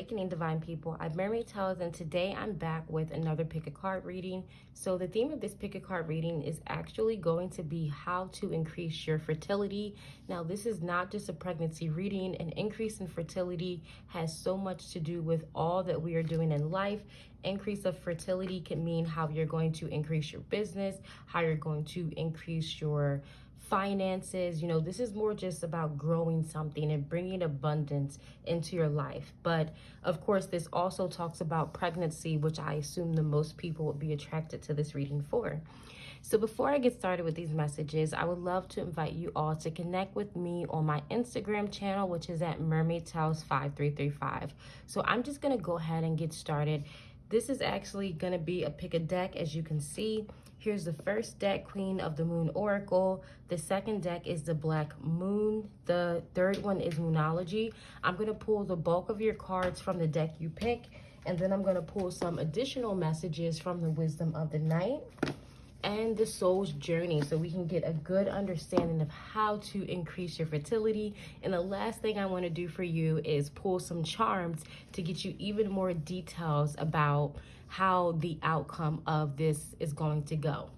Awakening, divine people. I'm Mermaid Tells, and today I'm back with another pick a card reading. So the theme of this pick a card reading is actually going to be how to increase your fertility. Now, this is not just a pregnancy reading. An increase in fertility has so much to do with all that we are doing in life. Increase of fertility can mean how you're going to increase your business, how you're going to increase your finances. You know, this is more just about growing something and bringing abundance into your life. But of course, this also talks about pregnancy, which I assume the most people would be attracted to this reading for. So before I get started with these messages, I would love to invite you all to connect with me on my Instagram channel, which is at mermaidtells5335. So I'm just going to go ahead and get started. This is actually going to be a pick a deck, as you can see. Here's the first deck, Queen of the Moon Oracle. The second deck is the Black Moon. The third one is Moonology. I'm going to pull the bulk of your cards from the deck you pick, and then I'm going to pull some additional messages from the Wisdom of the Night and the Soul's Journey, so we can get a good understanding of how to increase your fertility. And the last thing I want to do for you is pull some charms to get you even more details about how the outcome of this is going to go.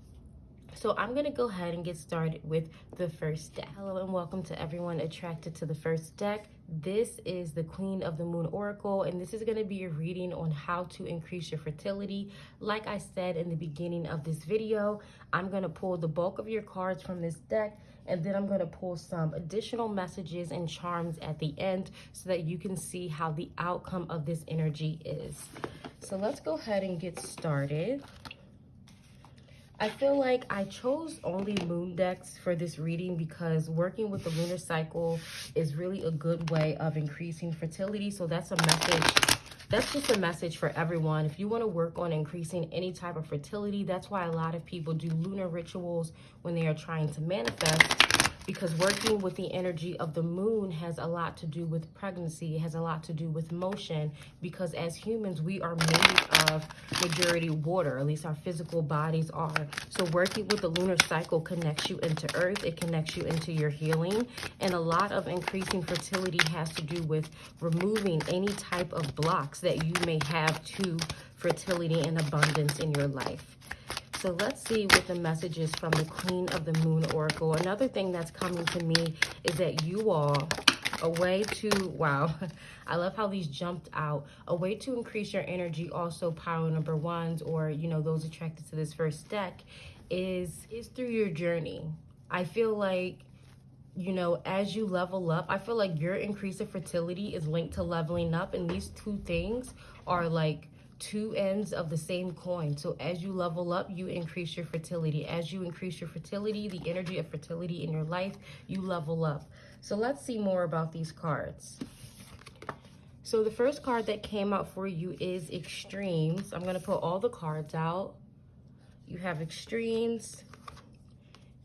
So I'm going to go ahead and get started with the first deck. Hello and welcome to everyone attracted to the first deck. This is the Queen of the Moon Oracle, and this is going to be a reading on how to increase your fertility. Like I said in the beginning of this video, I'm going to pull the bulk of your cards from this deck, and then I'm going to pull some additional messages and charms at the end so that you can see how the outcome of this energy is. So let's go ahead and get started. I feel like I chose only moon decks for this reading because working with the lunar cycle is really a good way of increasing fertility. So that's a message. That's just a message for everyone. If you want to work on increasing any type of fertility, that's why a lot of people do lunar rituals when they are trying to manifest, because working with the energy of the moon has a lot to do with pregnancy. It has a lot to do with motion, because as humans, we are made of majority water, at least our physical bodies are. So working with the lunar cycle connects you into earth. It connects you into your healing. And a lot of increasing fertility has to do with removing any type of blocks that you may have to fertility and abundance in your life. So let's see what the message is from the Queen of the Moon Oracle. Another thing that's coming to me is that you all, a way to, wow, I love how these jumped out. A way to increase your energy, also power number ones, or, you know, those attracted to this first deck, is through your journey. I feel like, you know, as you level up, I feel like your increase of fertility is linked to leveling up, and these two things are like two ends of the same coin. So as you level up, you increase your fertility. As you increase your fertility, the energy of fertility in your life, you level up. So let's see more about these cards. So the first card that came out for you is Extremes. I'm going to put all the cards out. You have Extremes.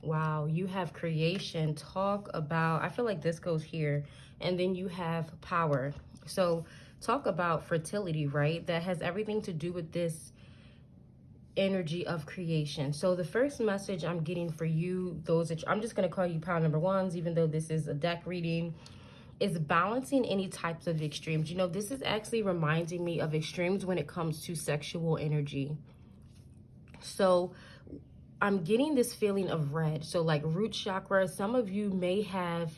Wow, you have Creation. Talk about, I feel like this goes here. And then you have Power. So talk about fertility, right? That has everything to do with this energy of creation. So the first message I'm getting for you, I'm just going to call you power number ones, even though this is a deck reading, is balancing any types of extremes. You know, this is actually reminding me of extremes when it comes to sexual energy. So I'm getting this feeling of red. So like root chakra, some of you may have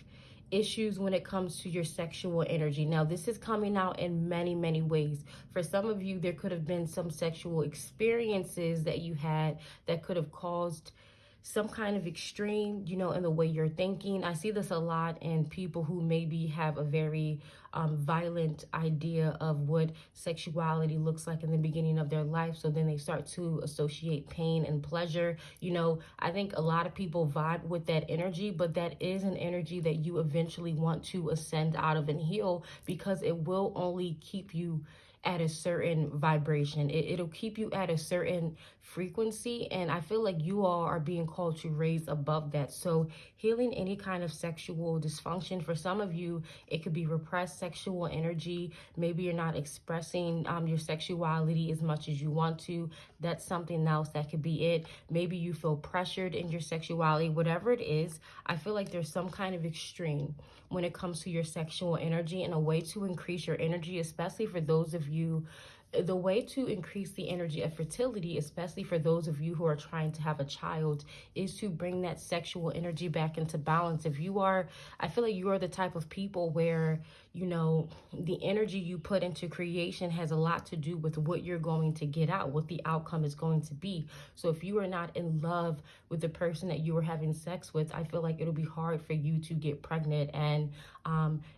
issues when it comes to your sexual energy. Now, this is coming out in many, many ways. For some of you, there could have been some sexual experiences that you had that could have caused some kind of extreme, you know, in the way you're thinking. I see this a lot in people who maybe have a very violent idea of what sexuality looks like in the beginning of their life. So then they start to associate pain and pleasure. You know, I think a lot of people vibe with that energy, but that is an energy that you eventually want to ascend out of and heal, because it will only keep you at a certain vibration. It'll keep you at a certain frequency, and I feel like you all are being called to raise above that. So healing any kind of sexual dysfunction. For some of you, it could be repressed sexual energy. Maybe you're not expressing your sexuality as much as you want to. That's something else that could be it. Maybe you feel pressured in your sexuality. Whatever it is, I feel like there's some kind of extreme when it comes to your sexual energy, and a way to increase your energy, especially for those of you, the way to increase the energy of fertility, especially for those of you who are trying to have a child, is to bring that sexual energy back into balance. If you are, I feel like you are the type of people where, you know, the energy you put into creation has a lot to do with what you're going to get out, what the outcome is going to be. So if you are not in love with the person that you are having sex with, I feel like it'll be hard for you to get pregnant. And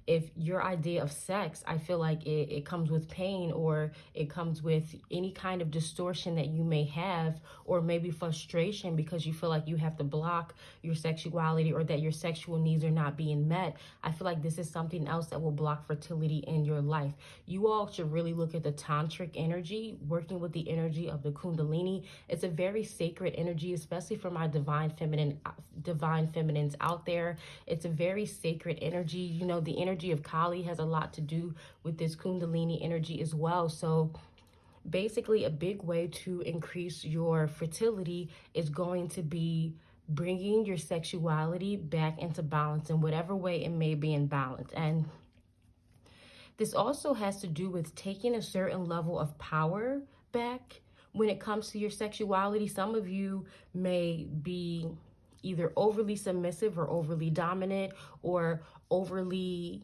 if your idea of sex, I feel like it comes with pain, or it comes with any kind of distortion that you may have, or maybe frustration because you feel like you have to block your sexuality, or that your sexual needs are not being met, I feel like this is something else that will block fertility in your life. You all should really look at the tantric energy, working with the energy of the kundalini. It's a very sacred energy, especially for my divine feminines out there. It's a very sacred energy. You know, the energy of Kali has a lot to do with this kundalini energy as well. So basically, a big way to increase your fertility is going to be bringing your sexuality back into balance in whatever way it may be in balance. And this also has to do with taking a certain level of power back when it comes to your sexuality. Some of you may be either overly submissive or overly dominant, or overly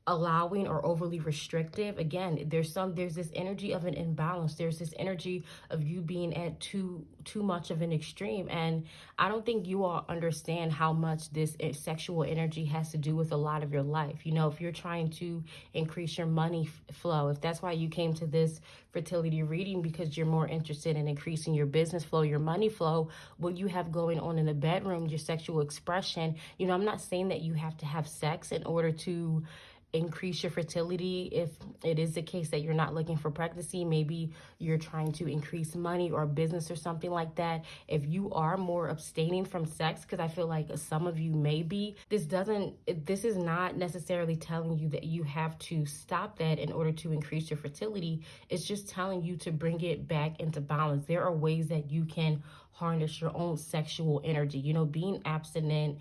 allowing or overly restrictive. Again, there's this energy of an imbalance. There's this energy of you being at too much of an extreme. And I don't think you all understand how much this sexual energy has to do with a lot of your life. You know, if you're trying to increase your money flow, if that's why you came to this fertility reading, because you're more interested in increasing your business flow, your money flow, what you have going on in the bedroom, your sexual expression. You know, I'm not saying that you have to have sex in order to increase your fertility. If it is the case that you're not looking for pregnancy, maybe you're trying to increase money or business or something like that. If you are more abstaining from sex, because I feel like some of you may be, this is not necessarily telling you that you have to stop that in order to increase your fertility. It's just telling you to bring it back into balance. There are ways that you can harness your own sexual energy. You know, being abstinent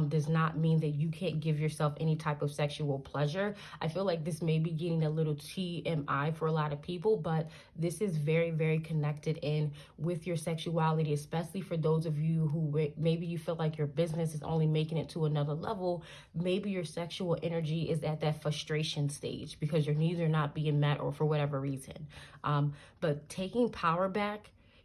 does not mean that you can't give yourself any type of sexual pleasure. I feel like this may be getting a little TMI for a lot of people, but this is very, very connected in with your sexuality, especially for those of you who maybe you feel like your business is only making it to another level. Maybe your sexual energy is at that frustration stage because your needs are not being met, or for whatever reason. But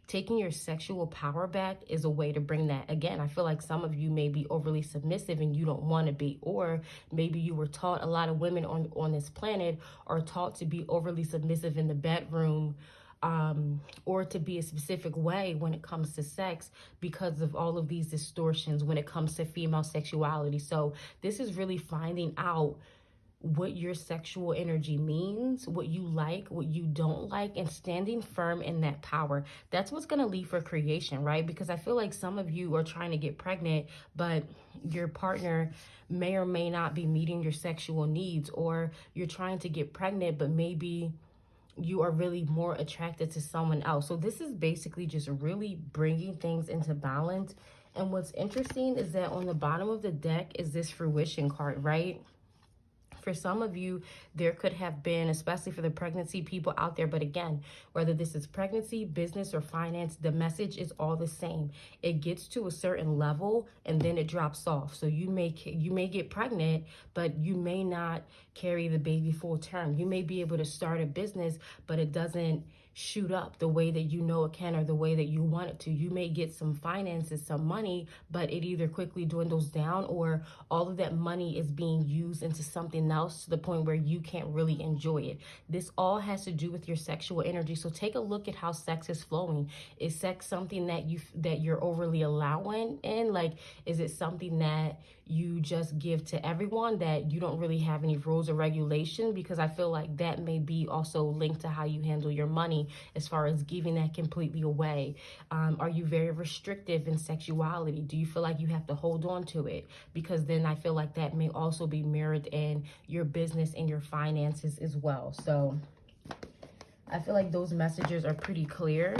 taking your sexual power back is a way to bring that. Again, I feel like some of you may be overly submissive and you don't want to be, or maybe you were taught, a lot of women on this planet are taught to be overly submissive in the bedroom, or to be a specific way when it comes to sex because of all of these distortions when it comes to female sexuality. So this is really finding out what your sexual energy means, what you like, what you don't like, and standing firm in that power. That's what's going to lead for creation, right? Because I feel like some of you are trying to get pregnant, but your partner may or may not be meeting your sexual needs, or you're trying to get pregnant, but maybe you are really more attracted to someone else. So this is basically just really bringing things into balance. And what's interesting is that on the bottom of the deck is this fruition card, right? For some of you, there could have been, especially for the pregnancy people out there, but again, whether this is pregnancy, business, or finance, the message is all the same. It gets to a certain level and then it drops off. So you may get pregnant, but you may not carry the baby full term. You may be able to start a business, but it doesn't shoot up the way that you know it can or the way that you want it to. You may get some finances, some money, but it either quickly dwindles down or all of that money is being used into something else to the point where you can't really enjoy it. This all has to do with your sexual energy. So take a look at how sex is flowing. Is sex something that you're overly allowing in? Like, is it something that you just give to everyone, that you don't really have any rules or regulation? Because I feel like that may be also linked to how you handle your money as far as giving that completely away. Are you very restrictive in sexuality? Do you feel like you have to hold on to it? Because then I feel like that may also be mirrored in your business and your finances as well. So I feel like those messages are pretty clear.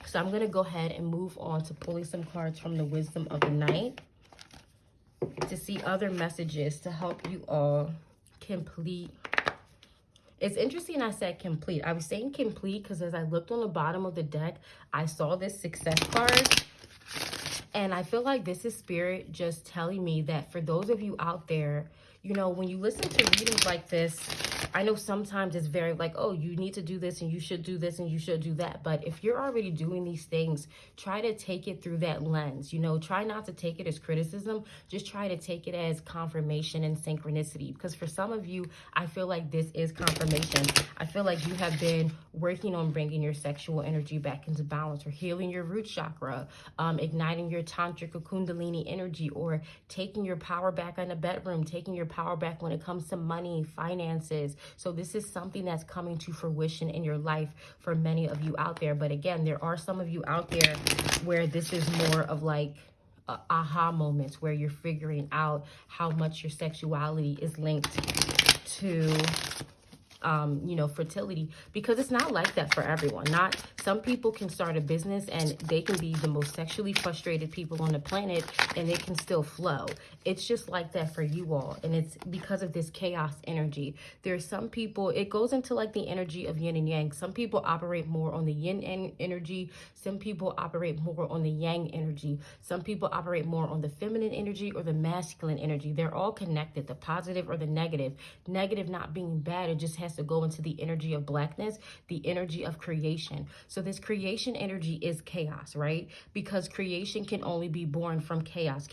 So I'm going to go ahead and move on to pulling some cards from the Wisdom of the Night to see other messages to help you all complete. It's interesting I said complete. I was saying complete because as I looked on the bottom of the deck, I saw this success card. And I feel like this is Spirit just telling me that for those of you out there, you know, when you listen to readings like this, I know sometimes it's very like, oh, you need to do this and you should do this and you should do that. But if you're already doing these things, try to take it through that lens. You know, try not to take it as criticism. Just try to take it as confirmation and synchronicity. Because for some of you, I feel like this is confirmation. I feel like you have been working on bringing your sexual energy back into balance, or healing your root chakra, igniting your tantric or kundalini energy, or taking your power back in the bedroom, taking your power back when it comes to money, finances. So this is something that's coming to fruition in your life for many of you out there. But again, there are some of you out there where this is more of like aha moments, where you're figuring out how much your sexuality is linked to you know, fertility, because it's not like that for everyone. Not some people can start a business and they can be the most sexually frustrated people on the planet and it can still flow. It's just like that for you all. And it's because of this chaos energy. There's some people, it goes into like the energy of yin and yang. Some people operate more on the yin energy. Some people operate more on the yang energy. Some people operate more on the feminine energy or the masculine energy. They're all connected, the positive or the negative. Negative not being bad, it just has to go into the energy of blackness, the energy of creation. So this creation energy is chaos, right? Because creation can only be born from chaos.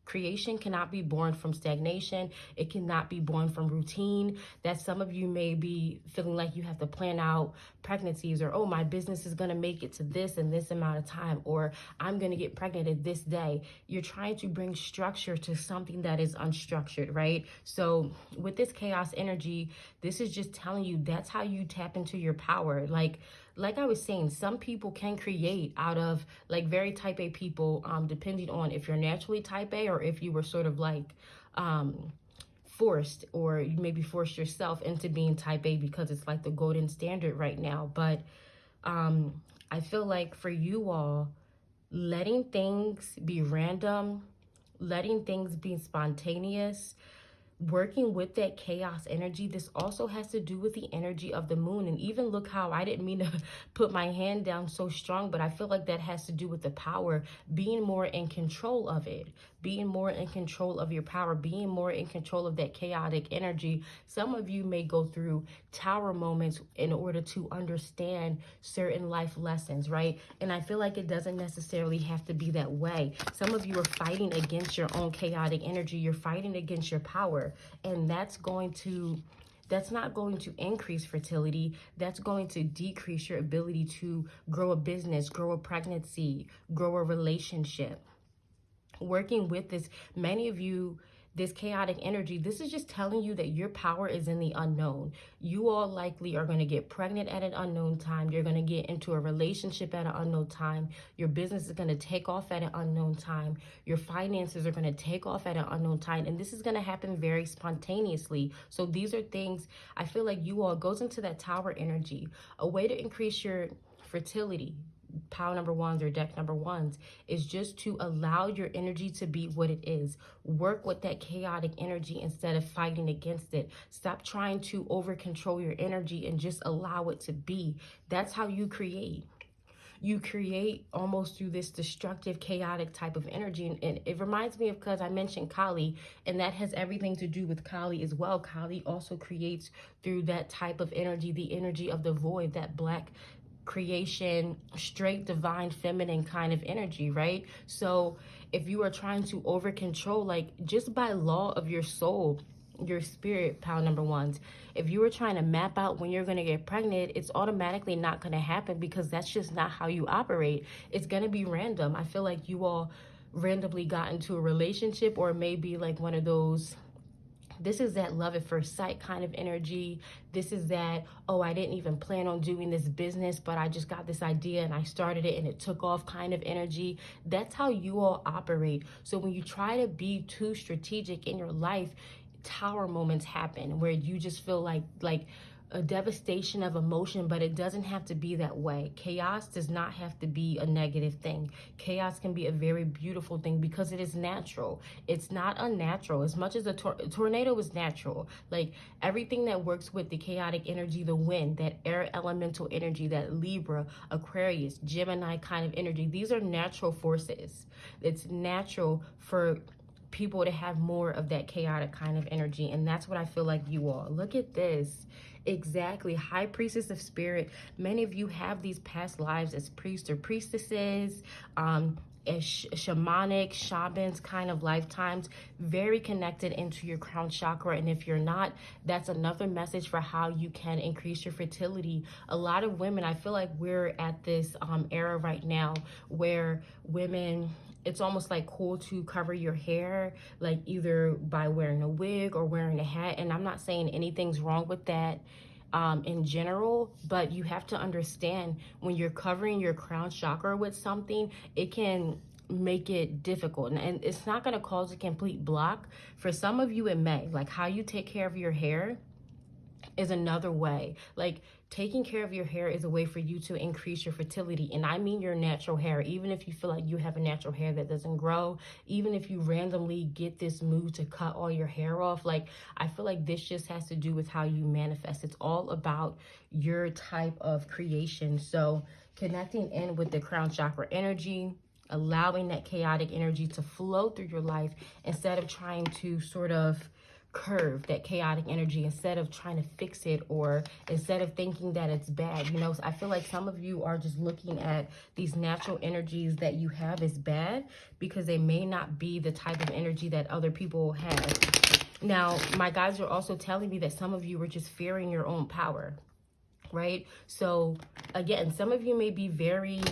Creation cannot be born from stagnation. It cannot be born from routine. That some of you may be feeling like you have to plan out pregnancies, or, oh, my business is going to make it to this and this amount of time, or I'm going to get pregnant at this day. You're trying to bring structure to something that is unstructured, right? So with this chaos energy, this is just telling you that's how you tap into your power. Like I was saying, some people can create out of like very type A people, depending on if you're naturally type A or if you were sort of like forced, or you maybe forced yourself into being type A because it's like the golden standard right now. But I feel like for you all, letting things be random, letting things be spontaneous, working with that chaos energy, this also has to do with the energy of the moon. And even look how I didn't mean to put my hand down so strong, but I feel like that has to do with the power, being more in control of it, being more in control of your power, being more in control of that chaotic energy. Some of you may go through tower moments in order to understand certain life lessons, right? And I feel like it doesn't necessarily have to be that way. Some of you are fighting against your own chaotic energy. You're fighting against your power. And that's not going to increase fertility. That's going to decrease your ability to grow a business, grow a pregnancy, grow a relationship. Working with this, many of you, this chaotic energy, this is just telling you that your power is in the unknown. You all likely are going to get pregnant at an unknown time. You're going to get into a relationship at an unknown time. Your business is going to take off at an unknown time. Your finances are going to take off at an unknown time. And this is going to happen very spontaneously. So these are things, I feel like you all, goes into that tower energy. A way to increase your fertility, pile number ones or deck number ones, is just to allow your energy to be what it is. Work with that chaotic energy instead of fighting against it. Stop trying to over control your energy and just allow it to be. That's how you create. You create almost through this destructive, chaotic type of energy. And it reminds me of, because I mentioned Kali, and that has everything to do with Kali as well. Kali also creates through that type of energy, the energy of the void, that black creation, straight divine feminine kind of energy, right? So if you are trying to over control, like just by law of your soul, your spirit, pile number ones, if you were trying to map out when you're going to get pregnant, it's automatically not going to happen, because that's just not how you operate. It's going to be random. I feel like you all randomly got into a relationship, or maybe like one of those, this is that love at first sight kind of energy. This is that, oh, I didn't even plan on doing this business, but I just got this idea and I started it and it took off kind of energy. That's how you all operate. So when you try to be too strategic in your life, tower moments happen where you just feel like a devastation of emotion, but it doesn't have to be that way. Chaos does not have to be a negative thing. Chaos can be a very beautiful thing because it is natural. It's not unnatural. As much as a tornado is natural, like everything that works with the chaotic energy, the wind, that air elemental energy, that Libra, Aquarius, Gemini kind of energy, these are natural forces. It's natural for people to have more of that chaotic kind of energy, and that's what I feel like you all. Look at this. Exactly. High priestess of spirit. Many of you have these past lives as priests or priestesses, as shamanic, shamans kind of lifetimes, very connected into your crown chakra. And if you're not, that's another message for how you can increase your fertility. A lot of women, I feel like we're at this era right now where women, it's almost like cool to cover your hair, like either by wearing a wig or wearing a hat. And I'm not saying anything's wrong with that in general, but you have to understand when you're covering your crown chakra with something, it can make it difficult. And it's not going to cause a complete block. For some of you, it may. Like how you take care of your hair is another way. Like taking care of your hair is a way for you to increase your fertility. And I mean your natural hair. Even if you feel like you have a natural hair that doesn't grow, even if you randomly get this mood to cut all your hair off, like I feel like this just has to do with how you manifest. It's all about your type of creation. So connecting in with the crown chakra energy, allowing that chaotic energy to flow through your life instead of trying to sort of curve that chaotic energy, instead of trying to fix it, or instead of thinking that it's bad. You know, I feel like some of you are just looking at these natural energies that you have as bad because they may not be the type of energy that other people have. Now, my guides are also telling me that some of you are just fearing your own power, right? So again, some of you may be very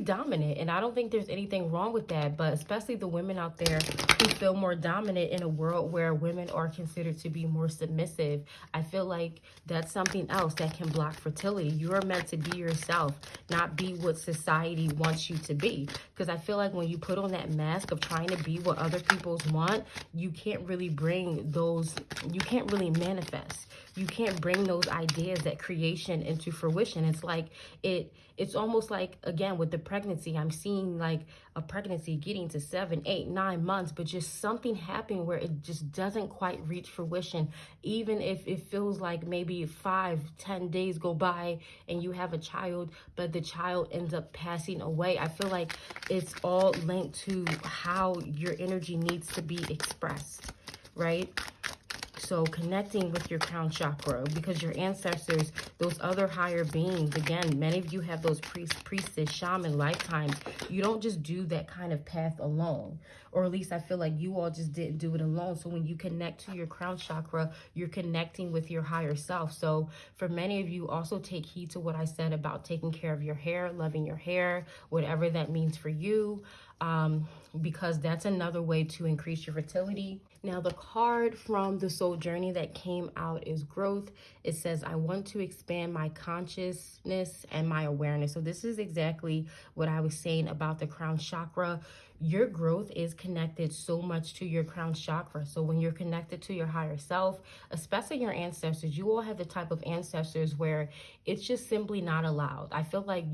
dominant, and I don't think there's anything wrong with that, but especially the women out there who feel more dominant in a world where women are considered to be more submissive. I feel like that's something else that can block fertility. You are meant to be yourself, not be what society wants you to be, because I feel like when you put on that mask of trying to be what other people want, you can't really bring those, you can't really manifest. You can't bring those ideas, that creation, into fruition. It's like it's almost like, again, with the pregnancy, I'm seeing like a pregnancy getting to 7, 8, 9 months, but just something happening where it just doesn't quite reach fruition. Even if it feels like maybe 5, 10 days go by and you have a child, but the child ends up passing away. I feel like it's all linked to how your energy needs to be expressed, right? So connecting with your crown chakra, because your ancestors, those other higher beings, again, many of you have those priestess, shaman lifetimes. You don't just do that kind of path alone, or at least I feel like you all just didn't do it alone. So when you connect to your crown chakra, you're connecting with your higher self. So for many of you, also take heed to what I said about taking care of your hair, loving your hair, whatever that means for you. Because that's another way to increase your fertility. Now, the card from the soul journey that came out is growth. It says, I want to expand my consciousness and my awareness. So this is exactly what I was saying about the crown chakra. Your growth is connected so much to your crown chakra. So when you're connected to your higher self, especially your ancestors, you all have the type of ancestors where it's just simply not allowed. I feel like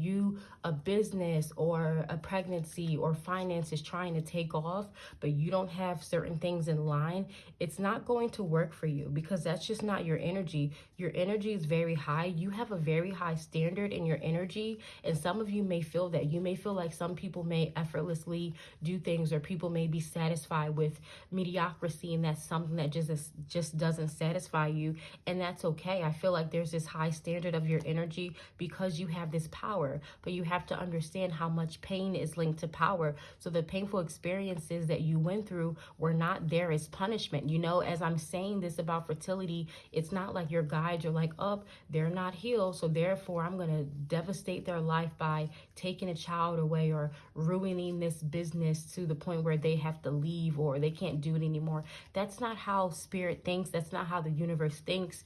a business or a pregnancy or finances trying to take off, but you don't have certain things in line, it's not going to work for you because that's just not your energy. Your energy is very high. You have a very high standard in your energy, and some of you may feel that. You may feel like some people may effortlessly do things, or people may be satisfied with mediocrity, and that's something that just doesn't satisfy you, and that's okay. I feel like there's this high standard of your energy because you have this power, but you have to understand how much pain is linked to power. So the painful experiences that you went through were not there as punishment. You know, as I'm saying this about fertility, it's not like your guides are like, oh, they're not healed, so therefore I'm going to devastate their life by taking a child away or ruining this business to the point where they have to leave or they can't do it anymore. That's not how spirit thinks. That's not how the universe thinks.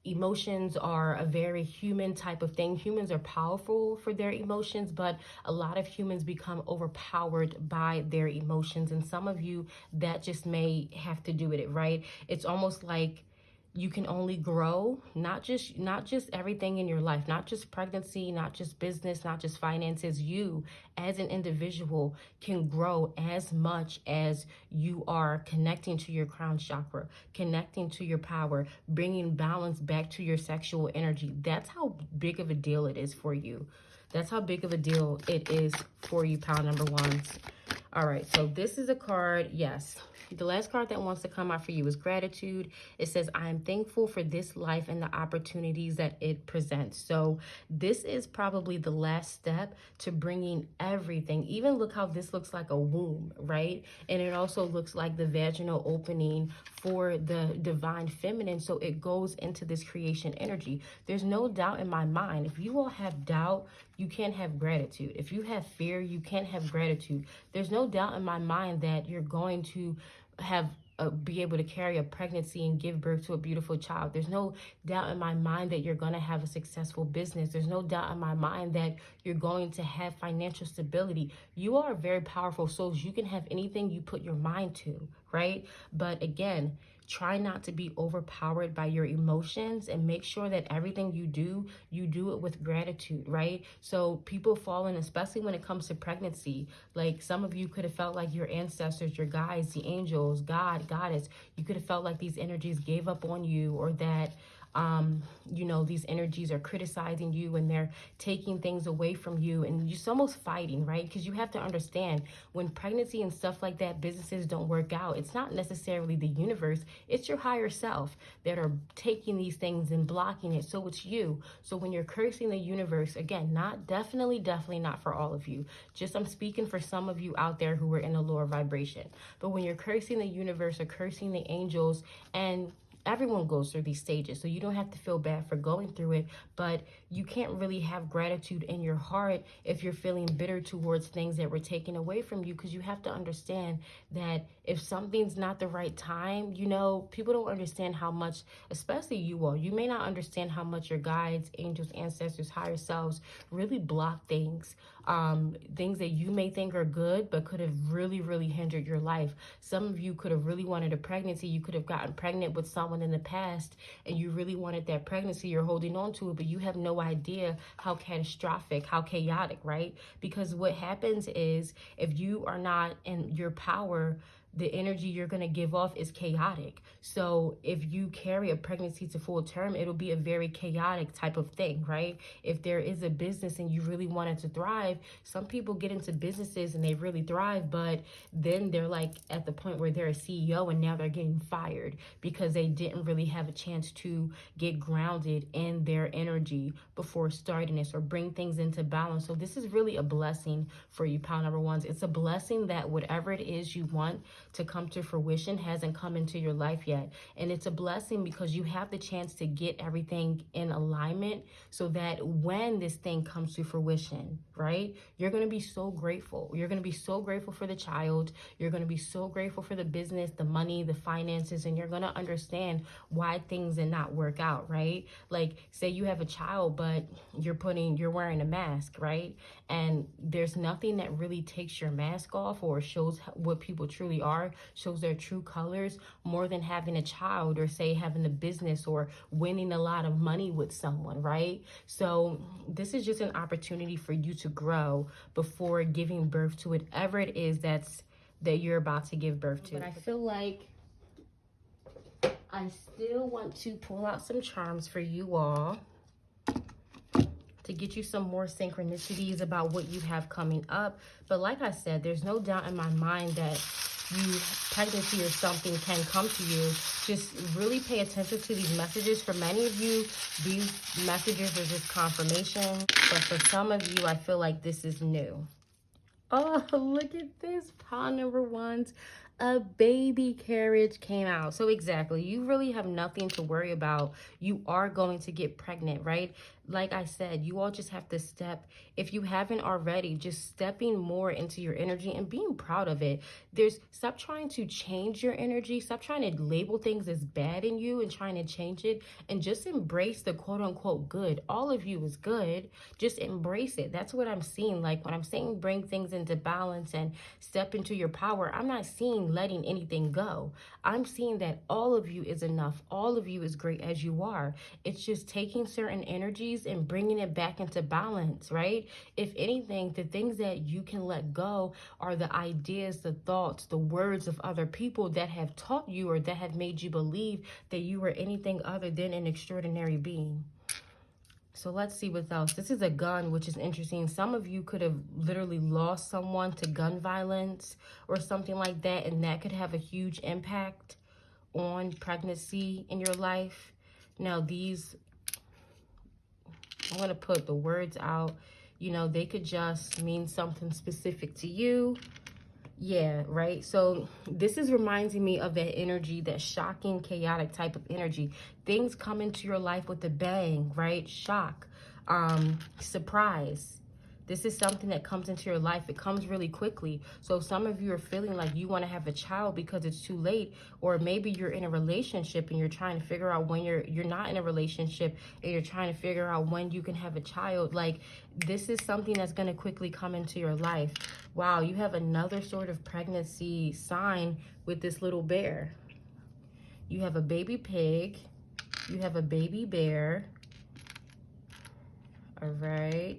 Emotions are a very human type of thing. Humans are powerful for their emotions, but a lot of humans become overpowered by their emotions. And some of you, that just may have to do with it, right? It's almost like you can only grow, not just everything in your life, not just pregnancy, not just business, not just finances. You as an individual can grow as much as you are connecting to your crown chakra, connecting to your power, bringing balance back to your sexual energy. That's how big of a deal it is for you. That's how big of a deal it is for you, pile number ones. All right, so this is a card, yes. The last card that wants to come out for you is gratitude. It says, I am thankful for this life and the opportunities that it presents. So this is probably the last step to bringing everything. Even look how this looks like a womb, right? And it also looks like the vaginal opening for the divine feminine. So it goes into this creation energy. There's no doubt in my mind. If you all have doubt, you can't have gratitude. If you have fear, you can't have gratitude. There's no doubt in my mind that you're going to be able to carry a pregnancy and give birth to a beautiful child. There's no doubt in my mind that you're going to have a successful business. There's no doubt in my mind that you're going to have financial stability. You are very powerful souls. You can have anything you put your mind to, right? But again, try not to be overpowered by your emotions, and make sure that everything you do it with gratitude, right? So people fall in, especially when it comes to pregnancy. Like some of you could have felt like your ancestors, your guides, the angels, God, Goddess, you could have felt like these energies gave up on you, or that you know, these energies are criticizing you and they're taking things away from you, and you're almost fighting, right? Because you have to understand, when pregnancy and stuff like that, businesses don't work out, it's not necessarily the universe, it's your higher self that are taking these things and blocking it. So it's you. So when you're cursing the universe, again, definitely not for all of you, just I'm speaking for some of you out there who are in a lower vibration. But when you're cursing the universe or cursing the angels, and everyone goes through these stages, so you don't have to feel bad for going through it, but you can't really have gratitude in your heart if you're feeling bitter towards things that were taken away from you, because you have to understand that if something's not the right time, you know, people don't understand how much, especially you all, you may not understand how much your guides, angels, ancestors, higher selves really block things, things that you may think are good, but could have really hindered your life. Some of you could have really wanted a pregnancy. You could have gotten pregnant with someone in the past, and you really wanted that pregnancy. You're holding on to it, but you have no idea how catastrophic, how chaotic, right? Because what happens is, if you are not in your power, the energy you're going to give off is chaotic. So if you carry a pregnancy to full term, it'll be a very chaotic type of thing, right? If there is a business and you really want it to thrive, some people get into businesses and they really thrive, but then they're like at the point where they're a CEO and now they're getting fired because they didn't really have a chance to get grounded in their energy before starting this, or bring things into balance. So this is really a blessing for you, pile number ones. It's a blessing that whatever it is you want to come to fruition hasn't come into your life yet. And it's a blessing because you have the chance to get everything in alignment, so that when this thing comes to fruition, right, you're going to be so grateful. You're going to be so grateful for the child. You're going to be so grateful for the business, the money, the finances, and you're going to understand why things did not work out, right? Like, say you have a child, but you're wearing a mask, right? And there's nothing that really takes your mask off or shows what people truly are. are, shows their true colors, more than having a child or say having a business or winning a lot of money with someone, right? So this is just an opportunity for you to grow before giving birth to whatever it is that you're about to give birth to. But I feel like I still want to pull out some charms for you all to get you some more synchronicities about what you have coming up. But like I said, there's no doubt in my mind that pregnancy or something can come to you. Just really pay attention to these messages. For many of you, these messages are just confirmation. But for some of you, I feel like this is new. Oh, look at this. Pile number 1's a baby carriage came out. So exactly, you really have nothing to worry about. You are going to get pregnant, right? Like I said, you all just have to step, if you haven't already, just stepping more into your energy and being proud of it. Stop trying to change your energy. Stop trying to label things as bad in you and trying to change it, and just embrace the quote unquote good. All of you is good. Just embrace it. That's what I'm seeing. Like when I'm saying bring things into balance and step into your power, I'm not seeing letting anything go. I'm seeing that all of you is enough. All of you is great as you are. It's just taking certain energies and bringing it back into balance, right? If anything, the things that you can let go are the ideas, the thoughts, the words of other people that have taught you or that have made you believe that you were anything other than an extraordinary being. So let's see what else. This is a gun, which is interesting. Some of you could have literally lost someone to gun violence or something like that, and that could have a huge impact on pregnancy in your life. Now, I'm going to put the words out. You know, they could just mean something specific to you. Yeah, right? So this is reminding me of that energy, that shocking, chaotic type of energy. Things come into your life with a bang, right? Shock, surprise. This is something that comes into your life. It comes really quickly. So some of you are feeling like you want to have a child because it's too late, or maybe you're in a relationship and you're trying to figure out when you're not in a relationship and you're trying to figure out when you can have a child. Like, this is something that's going to quickly come into your life. Wow, you have another sort of pregnancy sign with this little bear. You have a baby pig. You have a baby bear. All right.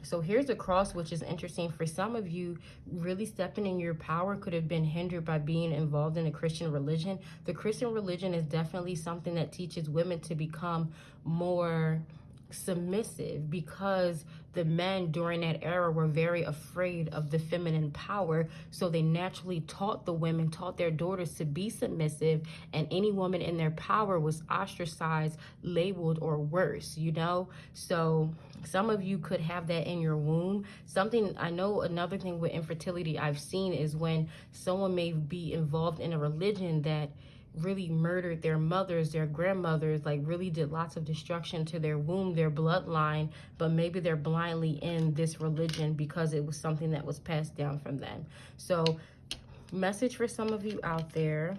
So here's a cross, which is interesting. For some of you, really stepping in your power could have been hindered by being involved in a Christian religion. The Christian religion is definitely something that teaches women to become more submissive, because the men during that era were very afraid of the feminine power. So they naturally taught their daughters to be submissive, and any woman in their power was ostracized, labeled, or worse, you know? So some of you could have that in your womb. Another thing with infertility I've seen is when someone may be involved in a religion that really murdered their mothers, their grandmothers, like really did lots of destruction to their womb, their bloodline, but maybe they're blindly in this religion because it was something that was passed down from them. So message for some of you out there.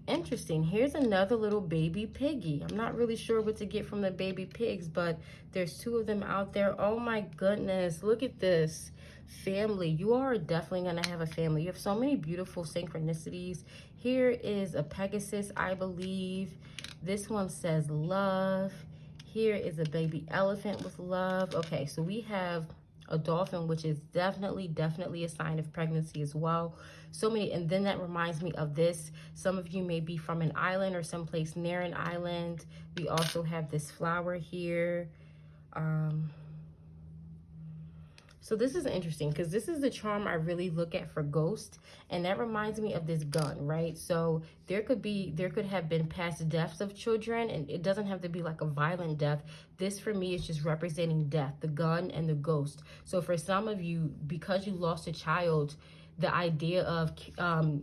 Interesting. Here's another little baby piggy. I'm not really sure what to get from the baby pigs, but there's 2 of them out there. Oh my goodness, look at this. Family. You are definitely going to have a family. You have so many beautiful synchronicities. Here is a Pegasus, I believe. This one says love. Here is a baby elephant with love. Okay, so we have a dolphin, which is definitely a sign of pregnancy as well. So many, and then that reminds me of this. Some of you may be from an island or someplace near an island. We also have this flower here. So this is interesting because this is the charm I really look at for ghosts, and that reminds me of this gun, right? So there could have been past deaths of children, and it doesn't have to be like a violent death. This for me is just representing death, the gun and the ghost. So for some of you, because you lost a child, the idea of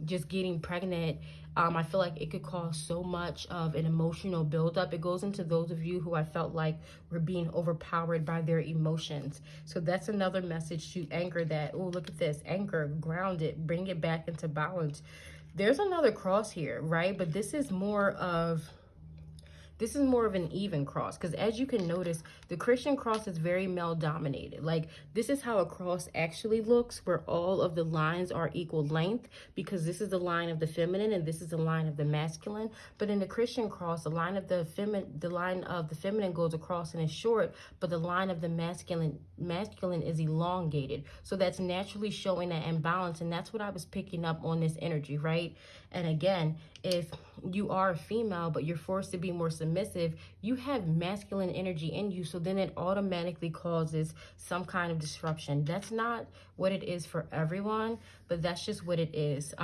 just getting pregnant, I feel like it could cause so much of an emotional buildup. It goes into those of you who I felt like were being overpowered by their emotions. So that's another message to anchor that. Oh, look at this. Anchor, ground it, bring it back into balance. There's another cross here, right? But this is more of this is more of an even cross, because as you can notice, the Christian cross is very male dominated. Like, this is how a cross actually looks, where all of the lines are equal length, because this is the line of the feminine and this is the line of the masculine. But in the Christian cross, the line of the feminine goes across and is short, but the line of the masculine is elongated. So that's naturally showing that imbalance, and that's what I was picking up on this energy, right? And again, if you are a female but you're forced to be more submissive, you have masculine energy in you, so then it automatically causes some kind of disruption. That's not what it is for everyone, but that's just what it is.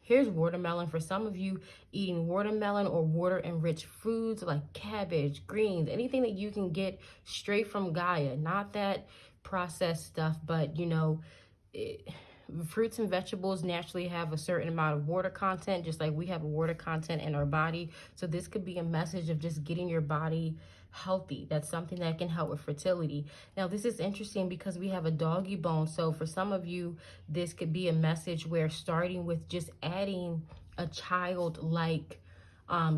Here's watermelon. For some of you, eating watermelon or water-enriched foods like cabbage, greens, anything that you can get straight from Gaia, not that processed stuff, but you know, fruits and vegetables naturally have a certain amount of water content, just like we have a water content in our body. So this could be a message of just getting your body healthy. That's something that can help with fertility. Now, this is interesting because we have a doggy bone. So for some of you, this could be a message where starting with just adding a child-like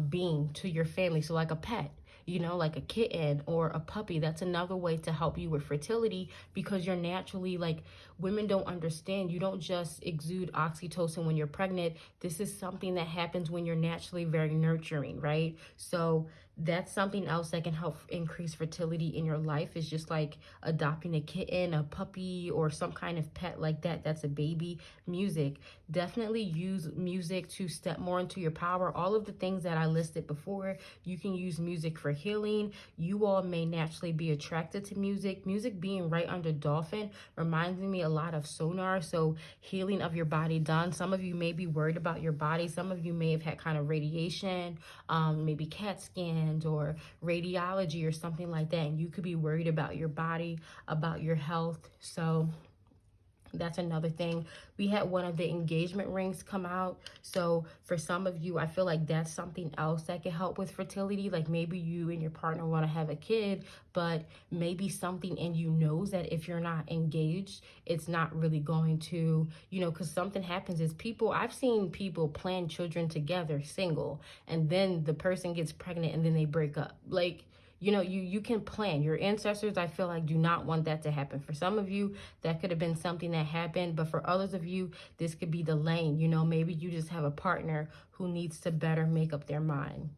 being to your family. So like a pet, you know, like a kitten or a puppy. That's another way to help you with fertility, because you're naturally, like, women don't understand. You don't just exude oxytocin when you're pregnant. This is something that happens when you're naturally very nurturing, right? So that's something else that can help increase fertility in your life, is just like adopting a kitten, a puppy, or some kind of pet like that. That's a baby. Music. Definitely use music to step more into your power. All of the things that I listed before, you can use music for healing. You all may naturally be attracted to music. Music being right under dolphin reminds me a lot of sonar. So healing of your body done. Some of you may be worried about your body. Some of you may have had kind of radiation, maybe CAT scans or radiology or something like that. And you could be worried about your body, about your health. So that's another thing. We had one of the engagement rings come out. So for some of you, I feel like that's something else that can help with fertility. Like maybe you and your partner want to have a kid, but maybe something in you knows that if you're not engaged, it's not really going to, you know, because something happens is I've seen people plan children together, single, and then the person gets pregnant and then they break up. Like, you know, you can plan. Your ancestors, I feel like, do not want that to happen. For some of you, that could have been something that happened. But for others of you, this could be the lane. You know, maybe you just have a partner who needs to better make up their mind.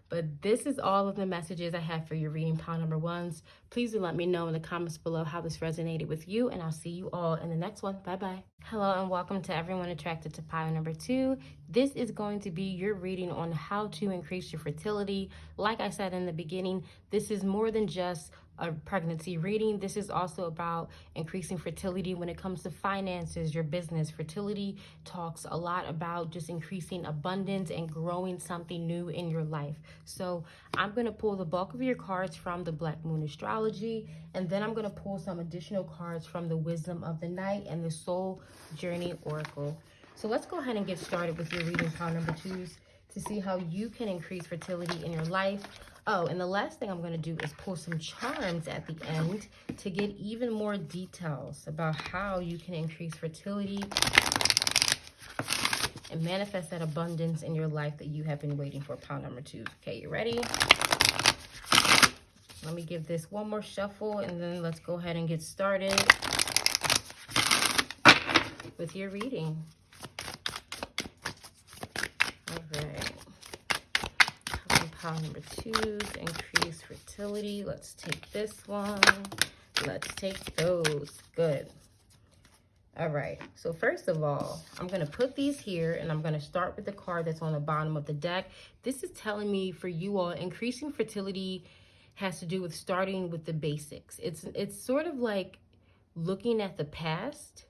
But this is all of the messages I have for your reading, pile number ones. Please do let me know in the comments below how this resonated with you, and I'll see you all in the next one. Bye-bye. Hello, and welcome to everyone attracted to pile number 2. This is going to be your reading on how to increase your fertility. Like I said in the beginning, this is more than just a pregnancy reading. This is also about increasing fertility when it comes to finances, your business. Fertility talks a lot about just increasing abundance and growing something new in your life. So I'm going to pull the bulk of your cards from the Black Moon Astrology, and then I'm going to pull some additional cards from the Wisdom of the Night and the Soul Journey Oracle. So let's go ahead and get started with your reading, pile number 2s, to see how you can increase fertility in your life. Oh, and the last thing I'm going to do is pull some charms at the end to get even more details about how you can increase fertility and manifest that abundance in your life that you have been waiting for, pile number 2. Okay, you ready? Let me give this one more shuffle, and then let's go ahead and get started with your reading. Pile number 2s, increase fertility. Let's take this one. Let's take those. Good. All right. So first of all, I'm going to put these here, and I'm going to start with the card that's on the bottom of the deck. This is telling me, for you all, increasing fertility has to do with starting with the basics. It's sort of like looking at the past,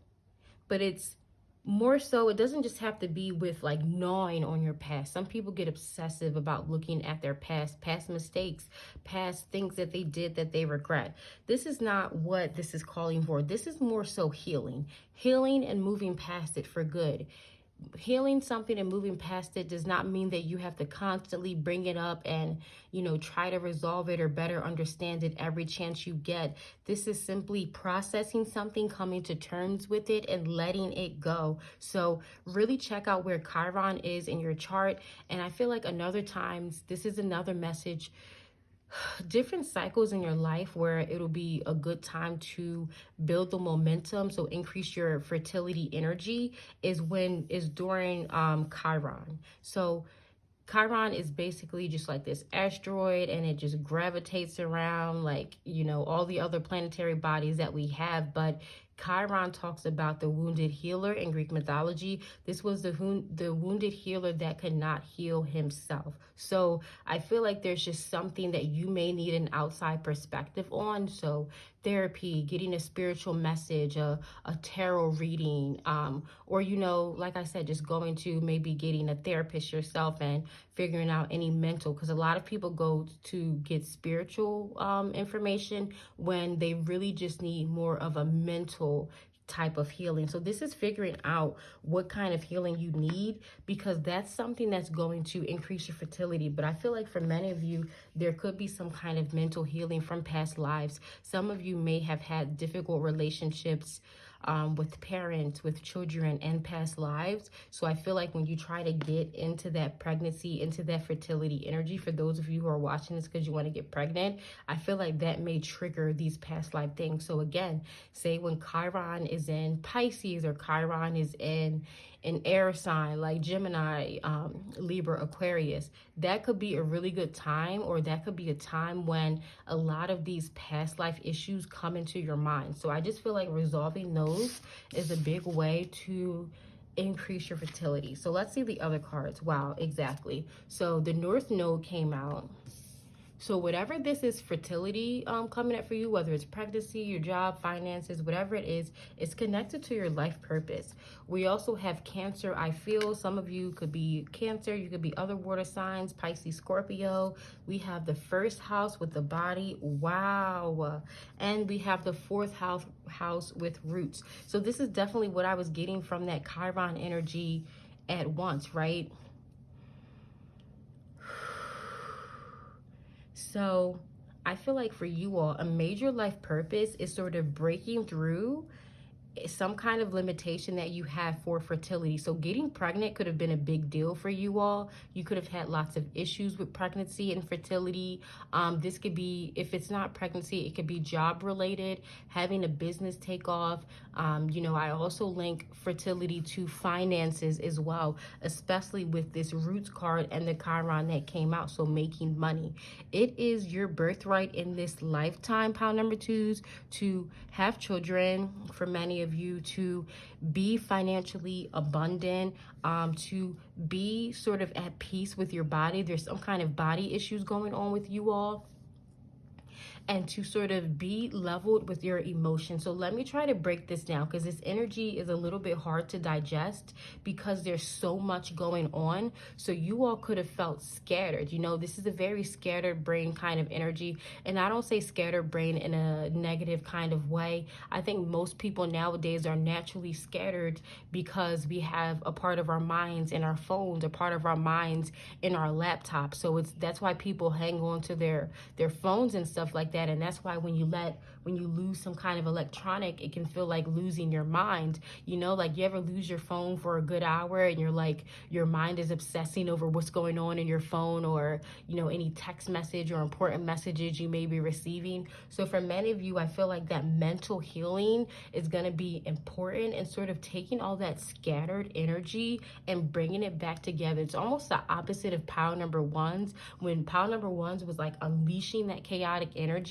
but it's more so, it doesn't just have to be with like gnawing on your past. Some people get obsessive about looking at their past mistakes, past things that they did that they regret. This is not what this is calling for. This is more so healing and moving past it for good. healing something and moving past it does not mean that you have to constantly bring it up and, try to resolve it or better understand it every chance you get. This is simply processing something, coming to terms with it, and letting it go. So really check out where Chiron is in your chart. And I feel like this is another message, different cycles in your life where it'll be a good time to build the momentum, so increase your fertility energy, is during Chiron. So Chiron is basically just like this asteroid, and it just gravitates around like, all the other planetary bodies that we have. But Chiron talks about the wounded healer in Greek mythology. This was the wounded healer that could not heal himself. So I feel like there's just something that you may need an outside perspective on. So therapy, getting a spiritual message, a tarot reading, or, like I said, just going to maybe getting a therapist yourself and figuring out any mental, because a lot of people go to get spiritual information when they really just need more of a mental type of healing. So this is figuring out what kind of healing you need, because that's something that's going to increase your fertility. But I feel like for many of you, there could be some kind of mental healing from past lives. Some of you may have had difficult relationships with parents, with children, and past lives. So I feel like when you try to get into that pregnancy, into that fertility energy, for those of you who are watching this because you want to get pregnant, I feel like that may trigger these past life things. So again, say when Chiron is in Pisces, or Chiron is in an air sign like Gemini, Libra, Aquarius, that could be a really good time, or that could be a time when a lot of these past life issues come into your mind. So I just feel like resolving those is a big way to increase your fertility. So let's see the other cards. Wow, exactly. So the North Node came out. So whatever this is, fertility coming up for you, whether it's pregnancy, your job, finances, whatever it is, it's connected to your life purpose. We also have Cancer. I feel some of you could be Cancer. You could be other water signs, Pisces, Scorpio. We have the first house with the body. Wow. And we have the fourth house with roots. So this is definitely what I was getting from that Chiron energy at once, right? So I feel like for you all, a major life purpose is sort of breaking through some kind of limitation that you have for fertility. So getting pregnant could have been a big deal for you all. You could have had lots of issues with pregnancy and fertility. This could be, if it's not pregnancy, it could be job related, having a business take off. I also link fertility to finances as well, especially with this Roots card and the Chiron that came out. So making money. It is your birthright in this lifetime, pile number twos, to have children, for many of you to be financially abundant, to be sort of at peace with your body. There's some kind of body issues going on with you all, and to sort of be leveled with your emotions. So let me try to break this down, because this energy is a little bit hard to digest because there's so much going on. So you all could have felt scattered. This is a very scattered brain kind of energy. And I don't say scattered brain in a negative kind of way. I think most people nowadays are naturally scattered because we have a part of our minds in our phones, a part of our minds in our laptops. So that's why people hang on to their phones and stuff like that. And that's why when you lose some kind of electronic, it can feel like losing your mind. Like you ever lose your phone for a good hour and you're like, your mind is obsessing over what's going on in your phone, or any text message or important messages you may be receiving. So for many of you, I feel like that mental healing is going to be important, and sort of taking all that scattered energy and bringing it back together. It's almost the opposite of pile number ones, when pile number ones was like unleashing that chaotic energy.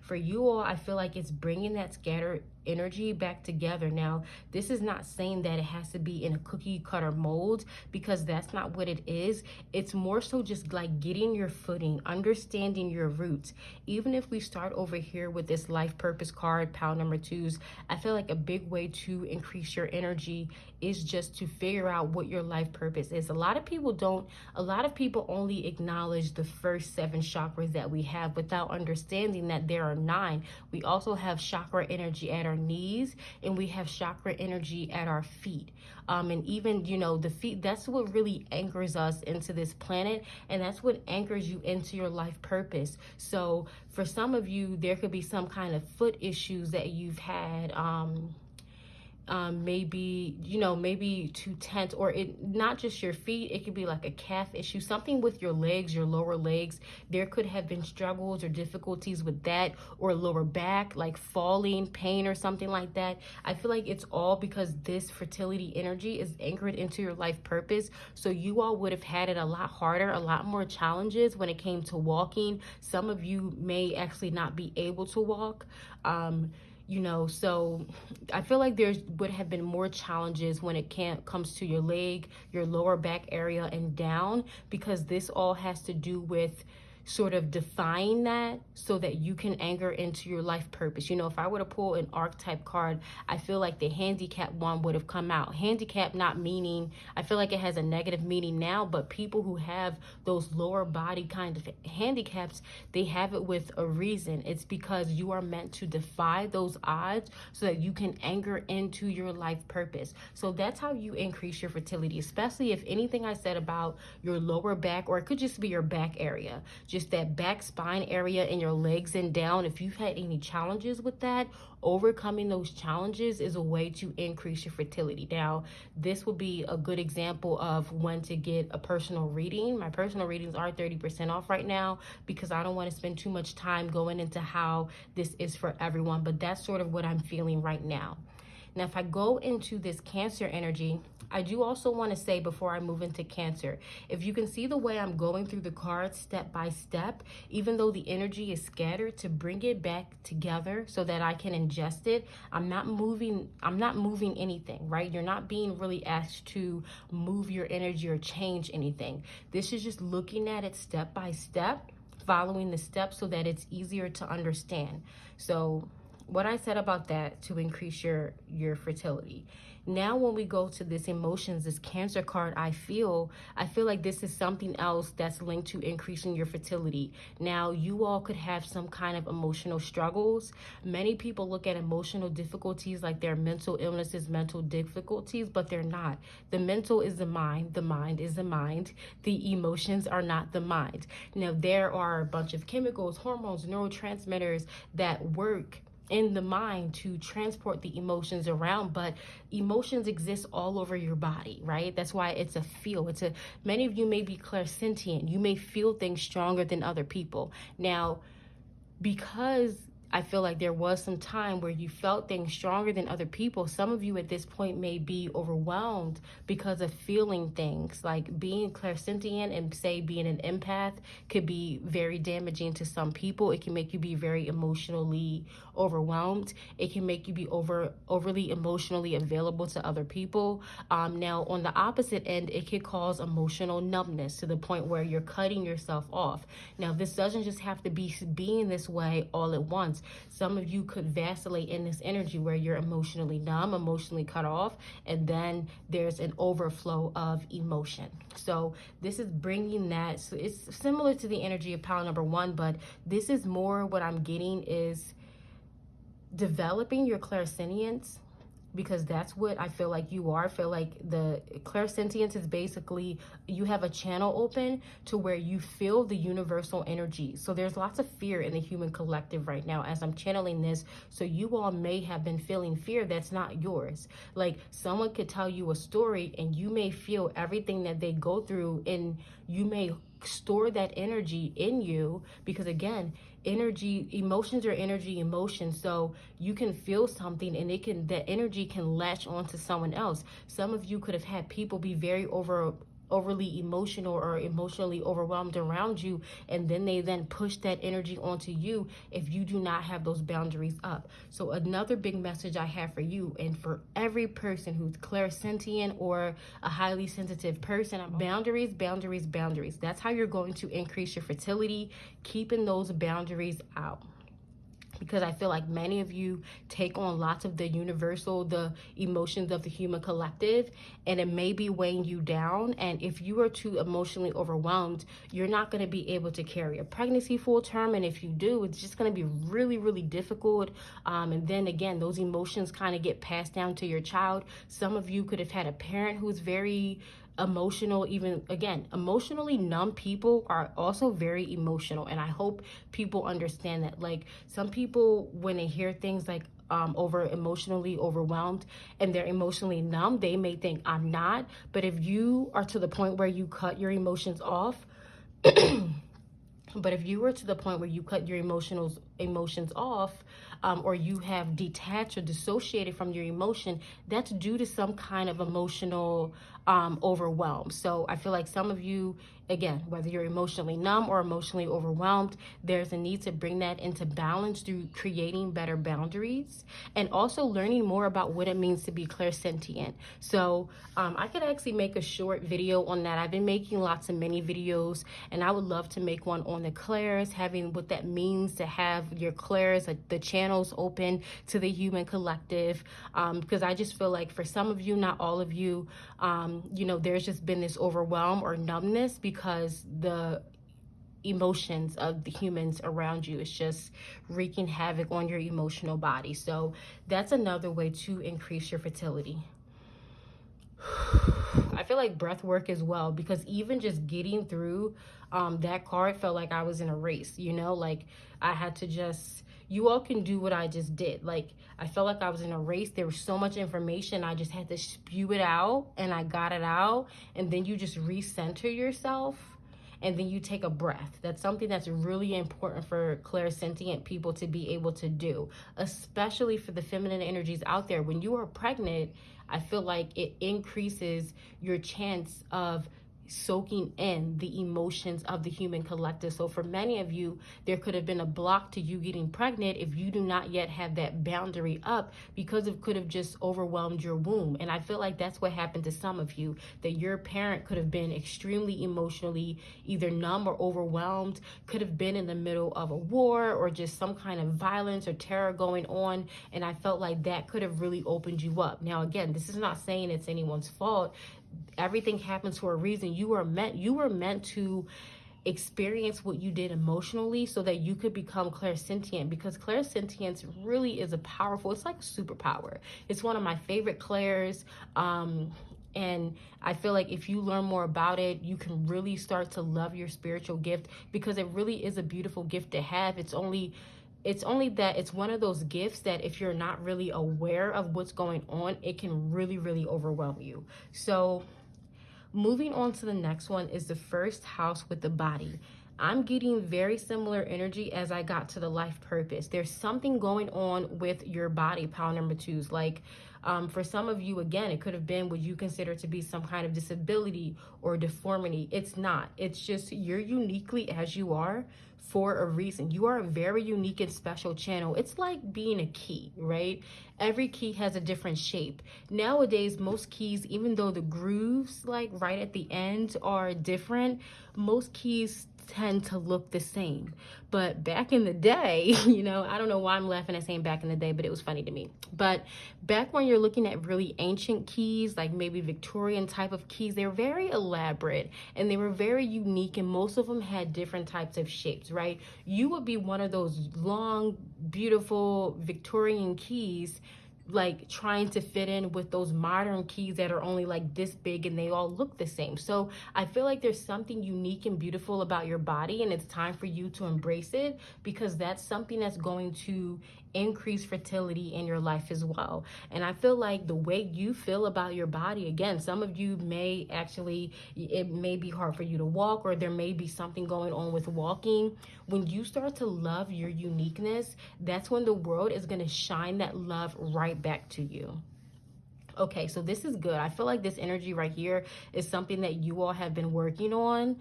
For you all, I feel like it's bringing that scattered energy back together. Now, this is not saying that it has to be in a cookie cutter mold, because that's not what it is. It's more so just like getting your footing, understanding your roots. Even if we start over here with this life purpose card, pile number twos, I feel like a big way to increase your energy is just to figure out what your life purpose is. A lot of people only acknowledge the first 7 chakras that we have without understanding that there are 9. We also have chakra energy at our knees, and we have chakra energy at our feet. And even, you know, the feet, that's what really anchors us into this planet, and that's what anchors you into your life purpose. So for some of you, there could be some kind of foot issues that you've had, maybe, you know, maybe too tense, or it not just your feet, it could be like a calf issue, something with your legs, your lower legs. There could have been struggles or difficulties with that, or lower back, like falling, pain, or something like that. I feel like it's all because this fertility energy is anchored into your life purpose. So you all would have had it a lot harder, a lot more challenges when it came to walking. Some of you may actually not be able to walk. You know, so I feel like there would have been more challenges when it comes to your leg, your lower back area, and down, because this all has to do with sort of define that so that you can anchor into your life purpose. You know, if I were to pull an archetype card, I feel like the handicap one would have come out. Handicap not meaning, I feel like it has a negative meaning now, but people who have those lower body kind of handicaps, they have it with a reason. It's because you are meant to defy those odds so that you can anchor into your life purpose. So that's how you increase your fertility, especially if anything I said about your lower back, or it could just be your back area, just that back spine area and your legs and down. If you've had any challenges with that, overcoming those challenges is a way to increase your fertility. Now, this will be a good example of when to get a personal reading. My personal readings are 30% off right now because I don't want to spend too much time going into how this is for everyone, but that's sort of what I'm feeling right now. Now, if I go into this Cancer energy, I do also want to say before I move into Cancer, if you can see the way I'm going through the cards step by step, even though the energy is scattered, to bring it back together so that I can ingest it, I'm not moving anything, right? You're not being really asked to move your energy or change anything. This is just looking at it step by step, following the steps so that it's easier to understand. So what I said about that to increase your fertility. Now, when we go to this emotions, this Cancer card, I feel like this is something else that's linked to increasing your fertility. Now, you all could have some kind of emotional struggles. Many people look at emotional difficulties like they're mental illnesses, mental difficulties, but they're not. The mental is the mind is the mind. The emotions are not the mind. Now, there are a bunch of chemicals, hormones, neurotransmitters that work in the mind to transport the emotions around, but emotions exist all over your body, right? That's why it's a feel. Many of you may be clairsentient. You may feel things stronger than other people. Now, because I feel like there was some time where you felt things stronger than other people, some of you at this point may be overwhelmed because of feeling things. Like being clairsentient and say being an empath could be very damaging to some people. It can make you be very emotionally overwhelmed. It can make you be overly emotionally available to other people. Now, on the opposite end, it could cause emotional numbness to the point where you're cutting yourself off. Now, this doesn't just have to be being this way all at once. Some of you could vacillate in this energy where you're emotionally numb, emotionally cut off, and then there's an overflow of emotion. So this is bringing that. So it's similar to the energy of pile number 1, but this is more what I'm getting is developing your clairsentience, because that's what I feel like you are. I feel like the clairsentience is basically you have a channel open to where you feel the universal energy. So there's lots of fear in the human collective right now as I'm channeling this. So you all may have been feeling fear that's not yours. Like someone could tell you a story and you may feel everything that they go through, and you may store that energy in you because, again, energy, emotions are energy, emotions. So you can feel something and that energy can latch onto someone else. Some of you could have had people be very overly emotional or emotionally overwhelmed around you, and then they push that energy onto you if you do not have those boundaries up. So another big message I have for you and for every person who's clairsentient or a highly sensitive person: boundaries, boundaries, boundaries. That's how you're going to increase your fertility, keeping those boundaries out. because I feel like many of you take on lots of the emotions of the human collective, and it may be weighing you down. And if you are too emotionally overwhelmed, you're not going to be able to carry a pregnancy full term. And if you do, it's just going to be really, really difficult. And then again, those emotions kind of get passed down to your child. Some of you could have had a parent who's very emotional. Even again, emotionally numb people are also very emotional, and I hope people understand that. Like, some people, when they hear things like emotionally overwhelmed and they're emotionally numb, they may think I'm not. But if you are to the point where you cut your emotions off but if you were to the point where you cut your emotions off, or you have detached or dissociated from your emotion, that's due to some kind of emotional overwhelm. So I feel like some of you, again, whether you're emotionally numb or emotionally overwhelmed, there's a need to bring that into balance through creating better boundaries and also learning more about what it means to be clairsentient. So I could actually make a short video on that. I've been making lots of mini videos, and I would love to make one on the clairs, having what that means to have your clairs, the channels open to the human collective, because I just feel like for some of you, not all of you, you know, there's just been this overwhelm or numbness because the emotions of the humans around you is just wreaking havoc on your emotional body. So that's another way to increase your fertility. I feel like breath work as well, because even just getting through that card felt like I was in a race, you know, like I had to just, you all can do what I just did. Like, I felt like I was in a race. There was so much information. I just had to spew it out, and I got it out. And then you just recenter yourself, and then you take a breath. That's something that's really important for clairsentient people to be able to do, especially for the feminine energies out there. When you are pregnant, I feel like it increases your chance of soaking in the emotions of the human collective. So for many of you, there could have been a block to you getting pregnant if you do not yet have that boundary up, because it could have just overwhelmed your womb. And I feel like that's what happened to some of you, that your parent could have been extremely emotionally either numb or overwhelmed, could have been in the middle of a war or just some kind of violence or terror going on. And I felt like that could have really opened you up. Now, again, this is not saying it's anyone's fault. Everything happens for a reason. You were meant to experience what you did emotionally so that you could become clairsentient, because clairsentience really is it's like a superpower. It's one of my favorite clairs. And I feel like if you learn more about it, you can really start to love your spiritual gift, because it really is a beautiful gift to have. It's only that it's one of those gifts that if you're not really aware of what's going on, it can really, really overwhelm you. So moving on to the next one is the first house with the body. I'm getting very similar energy as I got to the life purpose. There's something going on with your body, pile number twos. Like, for some of you, again, it could have been what you consider to be some kind of disability or deformity. It's not. It's just you're uniquely as you are for a reason. You are a very unique and special channel. It's like being a key, right? Every key has a different shape. Nowadays, most keys, even though the grooves like right at the end are different, most keys tend to look the same. But back in the day, you know, I don't know why I'm laughing at saying back in the day, but it was funny to me. But back when you're looking at really ancient keys, like maybe Victorian type of keys, they're very elaborate and they were very unique, and most of them had different types of shapes, right? You would be one of those long, beautiful Victorian keys, like trying to fit in with those modern keys that are only like this big and they all look the same. So I feel like there's something unique and beautiful about your body, and it's time for you to embrace it, because that's something that's going to increase fertility in your life as well. And I feel like the way you feel about your body, again, some of you may actually, it may be hard for you to walk, or there may be something going on with walking. When you start to love your uniqueness, that's when the world is going to shine that love right back to you. Okay, so this is good. I feel like this energy right here is something that you all have been working on,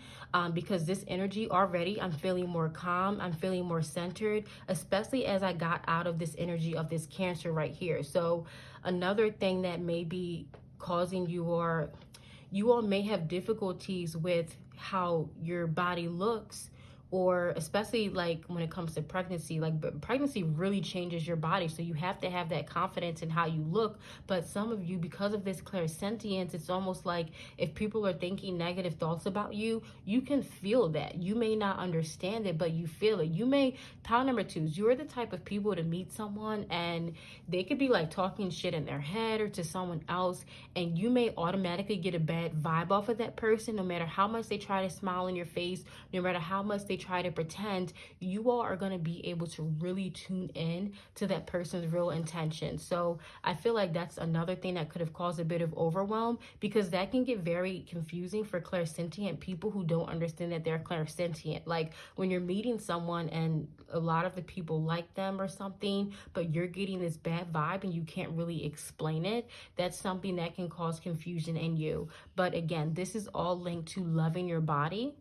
because this energy already, I'm feeling more calm. I'm feeling more centered, especially as I got out of this energy of this Cancer right here. So another thing that may be causing you all may have difficulties with how your body looks or especially like when it comes to pregnancy, like pregnancy really changes your body. So you have to have that confidence in how you look. But some of you, because of this clairsentience, it's almost like if people are thinking negative thoughts about you, you can feel that. You may not understand it, but you feel it. You may, power number 2 is you're the type of people to meet someone and they could be like talking shit in their head or to someone else, and you may automatically get a bad vibe off of that person. No matter how much they try to smile in your face, no matter how much they try to pretend, you all are going to be able to really tune in to that person's real intention. So I feel like that's another thing that could have caused a bit of overwhelm, because that can get very confusing for clairsentient people who don't understand that they're clairsentient. Like when you're meeting someone and a lot of the people like them or something, but you're getting this bad vibe and you can't really explain it, that's something that can cause confusion in you. But again, this is all linked to loving your body.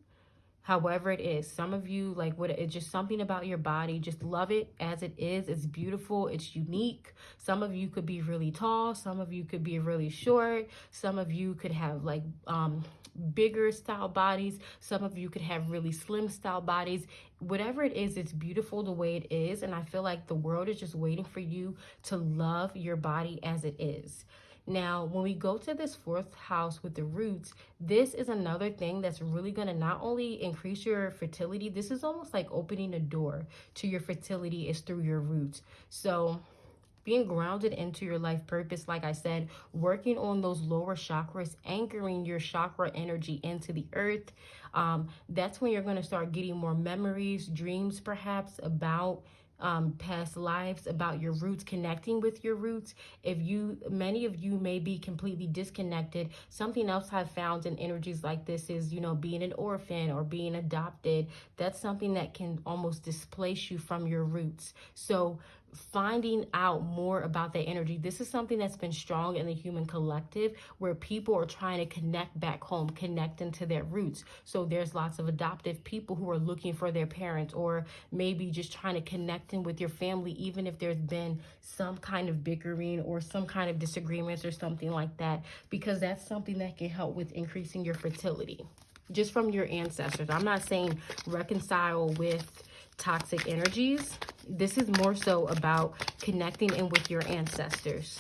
However it is, some of you, like, what, it's just something about your body. Just love it as it is. It's beautiful. It's unique. Some of you could be really tall. Some of you could be really short. Some of you could have like bigger style bodies. Some of you could have really slim style bodies. Whatever it is, it's beautiful the way it is. And I feel like the world is just waiting for you to love your body as it is. Now, when we go to this 4th house with the roots, this is another thing that's really going to not only increase your fertility, this is almost like opening a door to your fertility is through your roots. So being grounded into your life purpose, like I said, working on those lower chakras, anchoring your chakra energy into the earth, that's when you're going to start getting more memories, dreams perhaps about past lives, about your roots, connecting with your roots. Many of you may be completely disconnected. Something else I've found in energies like this is, being an orphan or being adopted. That's something that can almost displace you from your roots. So finding out more about that energy, this is something that's been strong in the human collective, where people are trying to connect back home, connect into their roots. So there's lots of adoptive people who are looking for their parents, or maybe just trying to connect in with your family, even if there's been some kind of bickering or some kind of disagreements or something like that, because that's something that can help with increasing your fertility just from your ancestors. I'm not saying reconcile with toxic energies. This is more so about connecting in with your ancestors.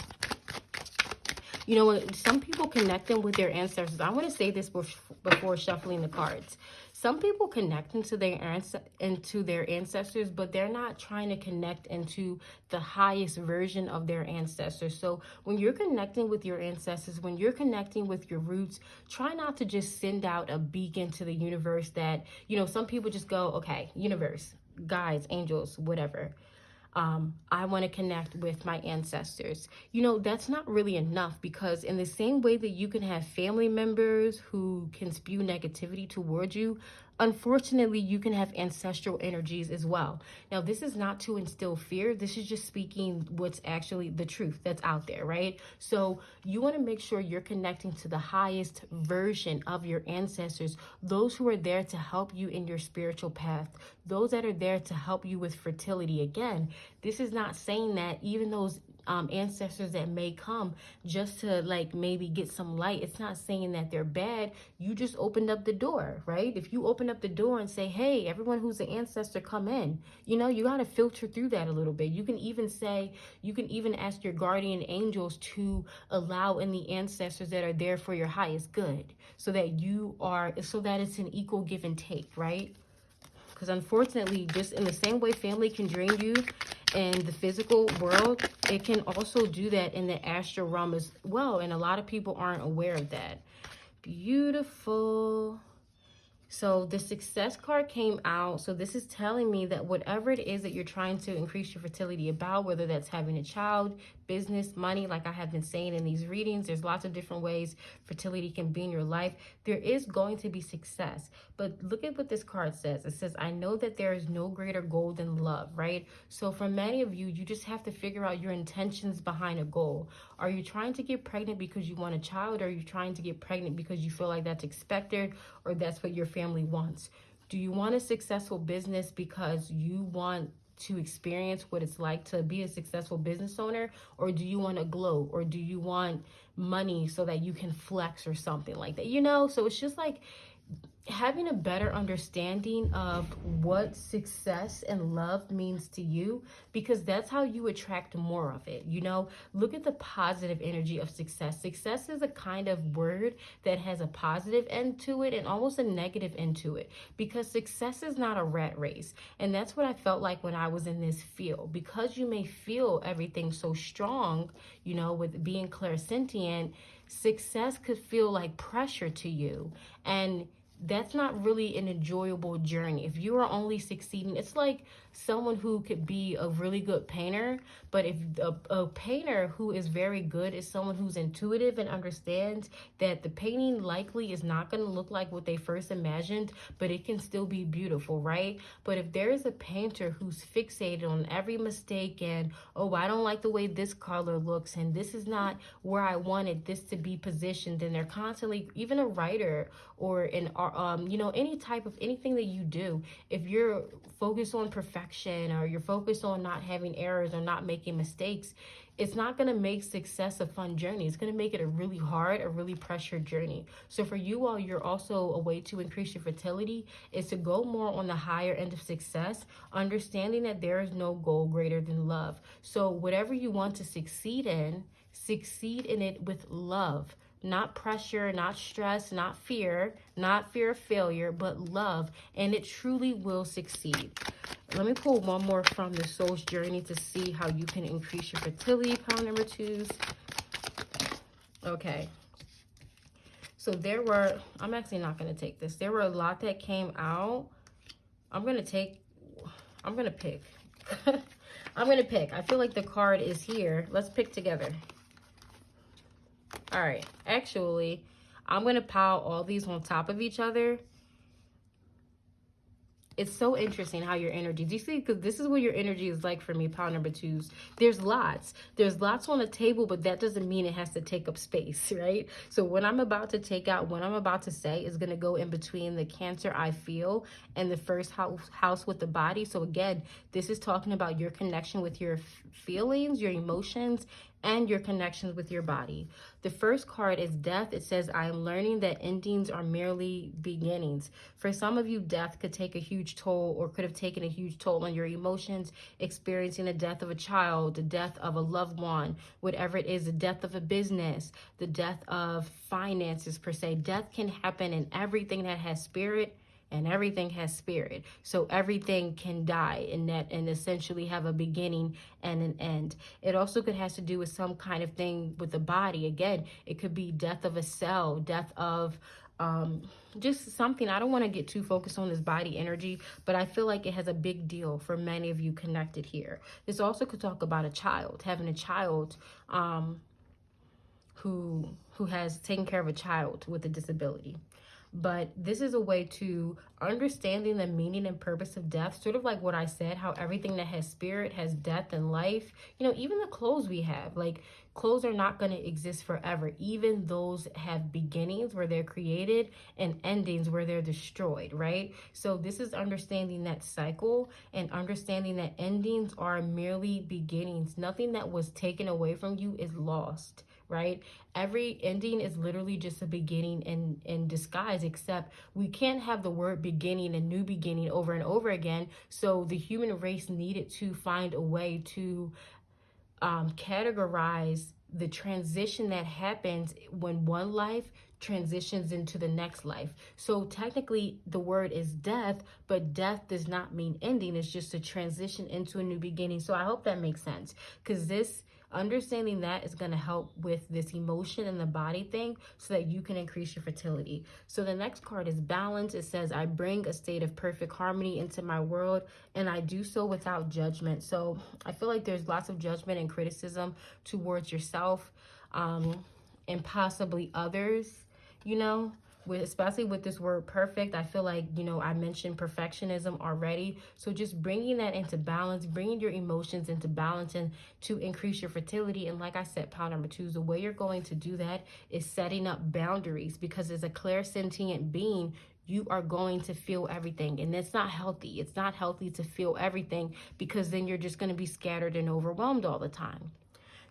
Some people connecting with their ancestors. I want to say this before shuffling the cards. Some people connect into their ancestors, but they're not trying to connect into the highest version of their ancestors. So when you're connecting with your ancestors, when you're connecting with your roots, try not to just send out a beacon to the universe that, some people just go, okay, universe, guides, angels, whatever. I want to connect with my ancestors. That's not really enough, because in the same way that you can have family members who can spew negativity towards you, unfortunately, you can have ancestral energies as well. Now, this is not to instill fear. This is just speaking what's actually the truth that's out there, right? So you want to make sure you're connecting to the highest version of your ancestors, those who are there to help you in your spiritual path, those that are there to help you with fertility. Again, this is not saying that even those ancestors that may come just to like maybe get some light, it's not saying that they're bad. You just opened up the door, right? If you open up the door and say, hey, everyone who's an ancestor, come in, you got to filter through that a little bit. You can even ask your guardian angels to allow in the ancestors that are there for your highest good, so that it's an equal give and take, right? Because unfortunately, just in the same way family can drain you in the physical world, it can also do that in the astral realm as well. And a lot of people aren't aware of that. Beautiful. So the success card came out. So this is telling me that whatever it is that you're trying to increase your fertility about, whether that's having a child, business, money, like I have been saying in these readings, there's lots of different ways fertility can be in your life. There is going to be success. But look at what this card says. It says, I know that there is no greater goal than love, right? So for many of you, you just have to figure out your intentions behind a goal. Are you trying to get pregnant because you want a child? Or are you trying to get pregnant because you feel like that's expected, or that's what your family wants? Do you want a successful business because you want to experience what it's like to be a successful business owner? Or do you want to glow? Or do you want money so that you can flex or something like that? So it's just like, having a better understanding of what success and love means to you, because that's how you attract more of it. You know, look at the positive energy of success. Success is a kind of word that has a positive end to it and almost a negative end to it, because success is not a rat race. And that's what I felt like when I was in this field. Because you may feel everything so strong, you know, with being clairsentient, success could feel like pressure to you. And that's not really an enjoyable journey. If you are only succeeding, it's like someone who could be a really good painter, but if a painter who is very good is someone who's intuitive and understands that the painting likely is not going to look like what they first imagined, but it can still be beautiful, right? But if there is a painter who's fixated on every mistake and, oh, I don't like the way this color looks and this is not where I wanted this to be positioned, and they're constantly, even a writer or an you know, any type of anything that you do, if you're focused on perfection or you're focused on not having errors or not making mistakes, it's not going to make success a fun journey. It's going to make it a really hard, a really pressured journey. So for you all, you're also a way to increase your fertility is to go more on the higher end of success, understanding that there is no goal greater than love. So whatever you want to succeed in it with love. Not pressure, not stress, not fear of failure, but love, and it truly will succeed. Let me pull one more from the Soul's Journey to see how you can increase your fertility, pile number 2s. Okay. So there were, I'm actually not going to take this. There were a lot that came out. I'm going to pick. I'm going to pick. I feel like the card is here. Let's pick together. All right, actually, I'm going to pile all these on top of each other. It's so interesting how your energy, do you see? Because this is what your energy is like for me, pile number 2s. There's lots on the table, but that doesn't mean it has to take up space, right? So what I'm about to take out, what I'm about to say is going to go in between the Cancer I feel and the first house with the body. So again, this is talking about your connection with your feelings, your emotions, and your connections with your body. The first card is death. It says, I am learning that endings are merely beginnings. For some of you, death could take a huge toll or could have taken a huge toll on your emotions, experiencing the death of a child, the death of a loved one, whatever it is, the death of a business, the death of finances per se. Death can happen in everything that has spirit, and everything has spirit. So everything can die and essentially have a beginning and an end. It also has to do with some kind of thing with the body. Again, it could be death of a cell, death of just something. I don't want to get too focused on this body energy, but I feel like it has a big deal for many of you connected here. This also could talk about a child, having a child who has taken care of a child with a disability. But this is a way to understanding the meaning and purpose of death, sort of like what I said, how everything that has spirit has death and life. You know, even the clothes we have, like clothes are not going to exist forever. Even those have beginnings where they're created and endings where they're destroyed, right? So this is understanding that cycle and understanding that endings are merely beginnings. Nothing that was taken away from you is lost, right? Every ending is literally just a beginning in disguise, except we can't have the word beginning and new beginning over and over again. So the human race needed to find a way to categorize the transition that happens when one life transitions into the next life. So technically the word is death, but death does not mean ending. It's just a transition into a new beginning. So I hope that makes sense, because this understanding that is going to help with this emotion and the body thing so that you can increase your fertility. So the next card is balance. It says, I bring a state of perfect harmony into my world, and I do so without judgment. So I feel like there's lots of judgment and criticism towards yourself and possibly others, you know, especially with this word perfect. I feel like, you know, I mentioned perfectionism already. So just bringing that into balance, bringing your emotions into balance and to increase your fertility. And like I said, pile number 2, the way you're going to do that is setting up boundaries, because as a clairsentient being, you are going to feel everything. And it's not healthy. It's not healthy to feel everything, because then you're just going to be scattered and overwhelmed all the time.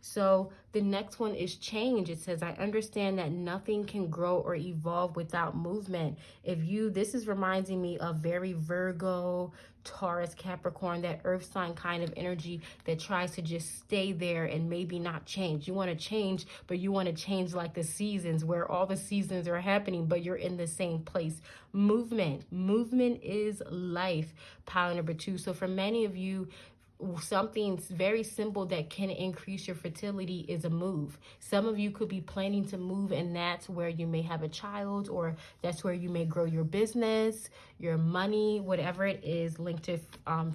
So the next one is change. It says, I understand that nothing can grow or evolve without movement. This is reminding me of very Virgo, Taurus, Capricorn, that earth sign kind of energy that tries to just stay there and maybe not change. You want to change, but you want to change like the seasons, where all the seasons are happening, but you're in the same place. Movement is life. Pile number 2. So for many of you, something very simple that can increase your fertility is a move. Some of you could be planning to move, and that's where you may have a child, or that's where you may grow your business, your money, whatever it is linked to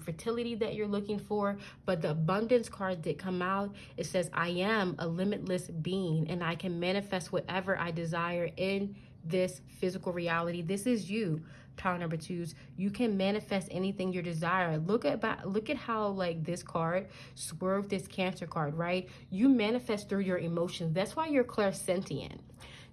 fertility that you're looking for. But the abundance card did come out. It says, I am a limitless being, and I can manifest whatever I desire in this physical reality. This is you. Power number 2s. You can manifest anything you desire. Look at how, like, this card swerved this Cancer card, right? You manifest through your emotions. That's why you're clairsentient.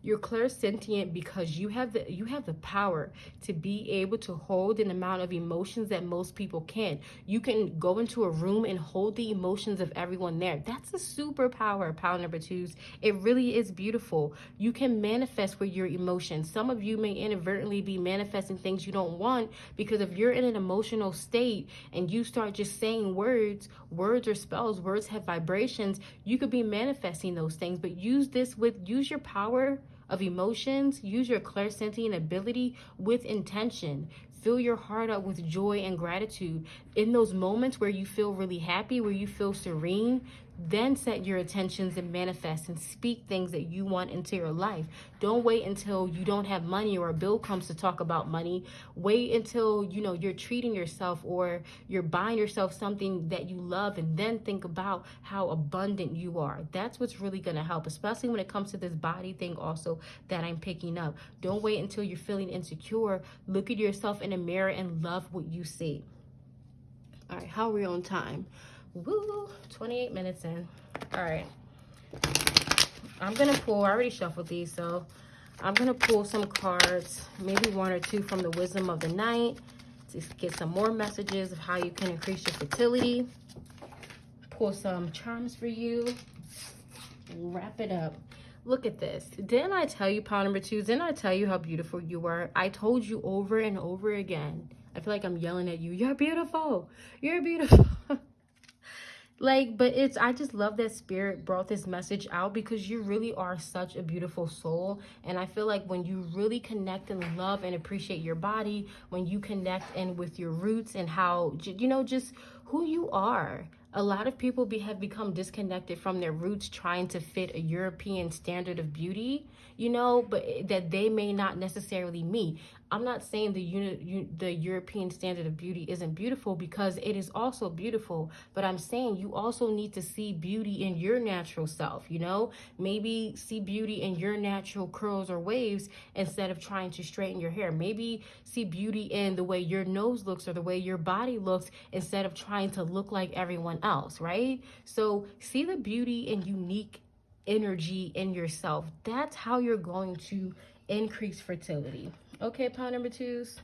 You're clairsentient because you have the power to be able to hold an amount of emotions that most people can't. You can go into a room and hold the emotions of everyone there. That's a superpower, power number 2s. It really is beautiful. You can manifest with your emotions. Some of you may inadvertently be manifesting things you don't want, because if you're in an emotional state and you start just saying words or spells, words have vibrations, you could be manifesting those things. But use your power of emotions, use your clairsentient ability with intention. Fill your heart up with joy and gratitude. In those moments where you feel really happy, where you feel serene, then set your intentions and manifest and speak things that you want into your life. Don't wait until you don't have money or a bill comes to talk about money. Wait until you're treating yourself or you're buying yourself something that you love, and then think about how abundant you are. That's what's really going to help, especially when it comes to this body thing also that I'm picking up. Don't wait until you're feeling insecure. Look at yourself in the mirror and love what you see. All right, how are we on time? Woo, 28 minutes in. All right, I'm gonna pull, I already shuffled these, so I'm gonna pull some cards, maybe 1 or 2 from the wisdom of the night, to get some more messages of how you can increase your fertility. Pull some charms for you, wrap it up. Look at this. Didn't I tell you, pile number 2, didn't I tell you how beautiful you were? I told you over and over again. I feel like I'm yelling at you. You're beautiful. You're beautiful. But I just love that spirit brought this message out, because you really are such a beautiful soul. And I feel like when you really connect and love and appreciate your body, when you connect in with your roots and how, just who you are. A lot of people have become disconnected from their roots, trying to fit a European standard of beauty, but that they may not necessarily meet. I'm not saying the European standard of beauty isn't beautiful, because it is also beautiful, but I'm saying you also need to see beauty in your natural self, maybe see beauty in your natural curls or waves instead of trying to straighten your hair. Maybe see beauty in the way your nose looks or the way your body looks instead of trying to look like everyone else, right? So see the beauty and unique energy in yourself. That's how you're going to increase fertility. Okay, pile number 2s.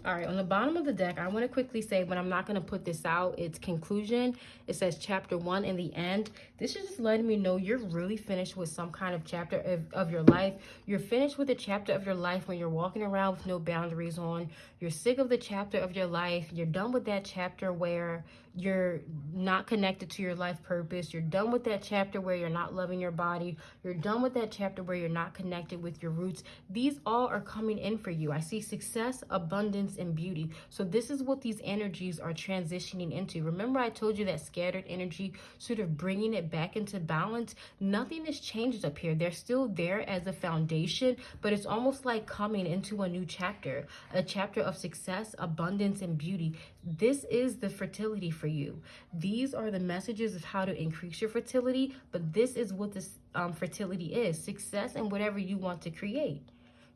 All right, on the bottom of the deck, I want to quickly say, but I'm not going to put this out, it's conclusion. It says chapter 1 in the end. This is just letting me know you're really finished with some kind of chapter of your life. You're finished with a chapter of your life when you're walking around with no boundaries on. You're sick of the chapter of your life. You're done with that chapter where you're not connected to your life purpose. You're done with that chapter where you're not loving your body. You're done with that chapter where you're not connected with your roots. These all are coming in for you. I see success, abundance, and beauty. So this is what these energies are transitioning into. Remember, I told you that scattered energy, sort of bringing it back into balance. Nothing has changed up here. They're still there as a foundation, but it's almost like coming into a new chapter, a chapter of success, abundance, and beauty. This is the fertility for you. These are the messages of how to increase your fertility, but this is what this fertility is: success and whatever you want to create,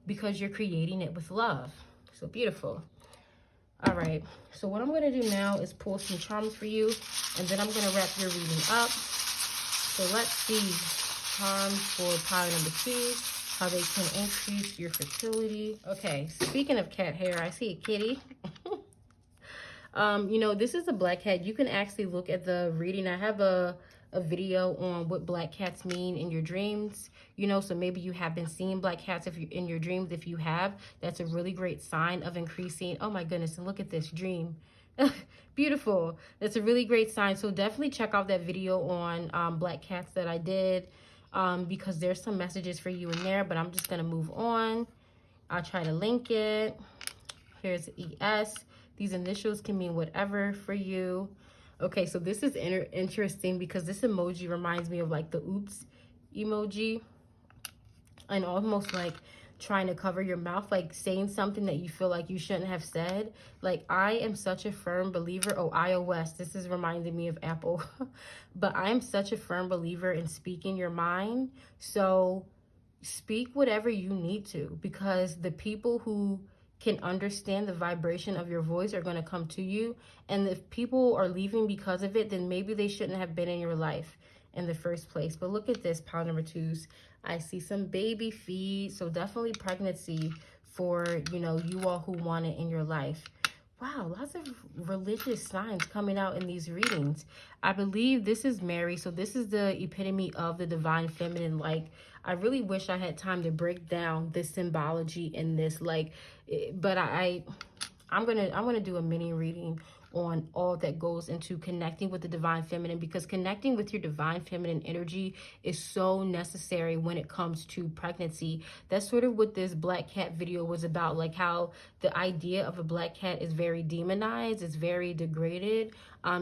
because you're creating it with love. So beautiful. All right, so what I'm going to do now is pull some charms for you, and then I'm going to wrap your reading up. So let's see charms for pile number 2, how they can increase your fertility. Okay, speaking of cat hair, I see a kitty. You know, this is a black cat. You can actually look at the reading. I have a video on what black cats mean in your dreams, you know, so maybe you have been seeing black cats if you in your dreams. If you have, that's a really great sign of increasing. Oh my goodness, and look at this dream. Beautiful. That's a really great sign. So definitely check out that video on black cats that I did, because there's some messages for you in there, but I'm just going to move on. I'll try to link it. Here's ES. These initials can mean whatever for you. Okay, so this is interesting because this emoji reminds me of like the oops emoji, and almost like trying to cover your mouth, like saying something that you feel like you shouldn't have said. Like, I am such a firm believer. Oh, iOS, this is reminding me of Apple. But I am such a firm believer in speaking your mind. So speak whatever you need to, because the people who can understand the vibration of your voice are going to come to you. And if people are leaving because of it, then maybe they shouldn't have been in your life in the first place. But look at this, pile number 2s. I see some baby feet. So definitely pregnancy for, you know, you all who want it in your life. Wow, lots of religious signs coming out in these readings. I believe this is Mary. So this is the epitome of the divine feminine. Like, I really wish I had time to break down this symbology in this, like, but I'm gonna do a mini reading on all that goes into connecting with the divine feminine, because connecting with your divine feminine energy is so necessary when it comes to pregnancy. That's sort of what this black cat video was about, like how the idea of a black cat is very demonized, it's very degraded,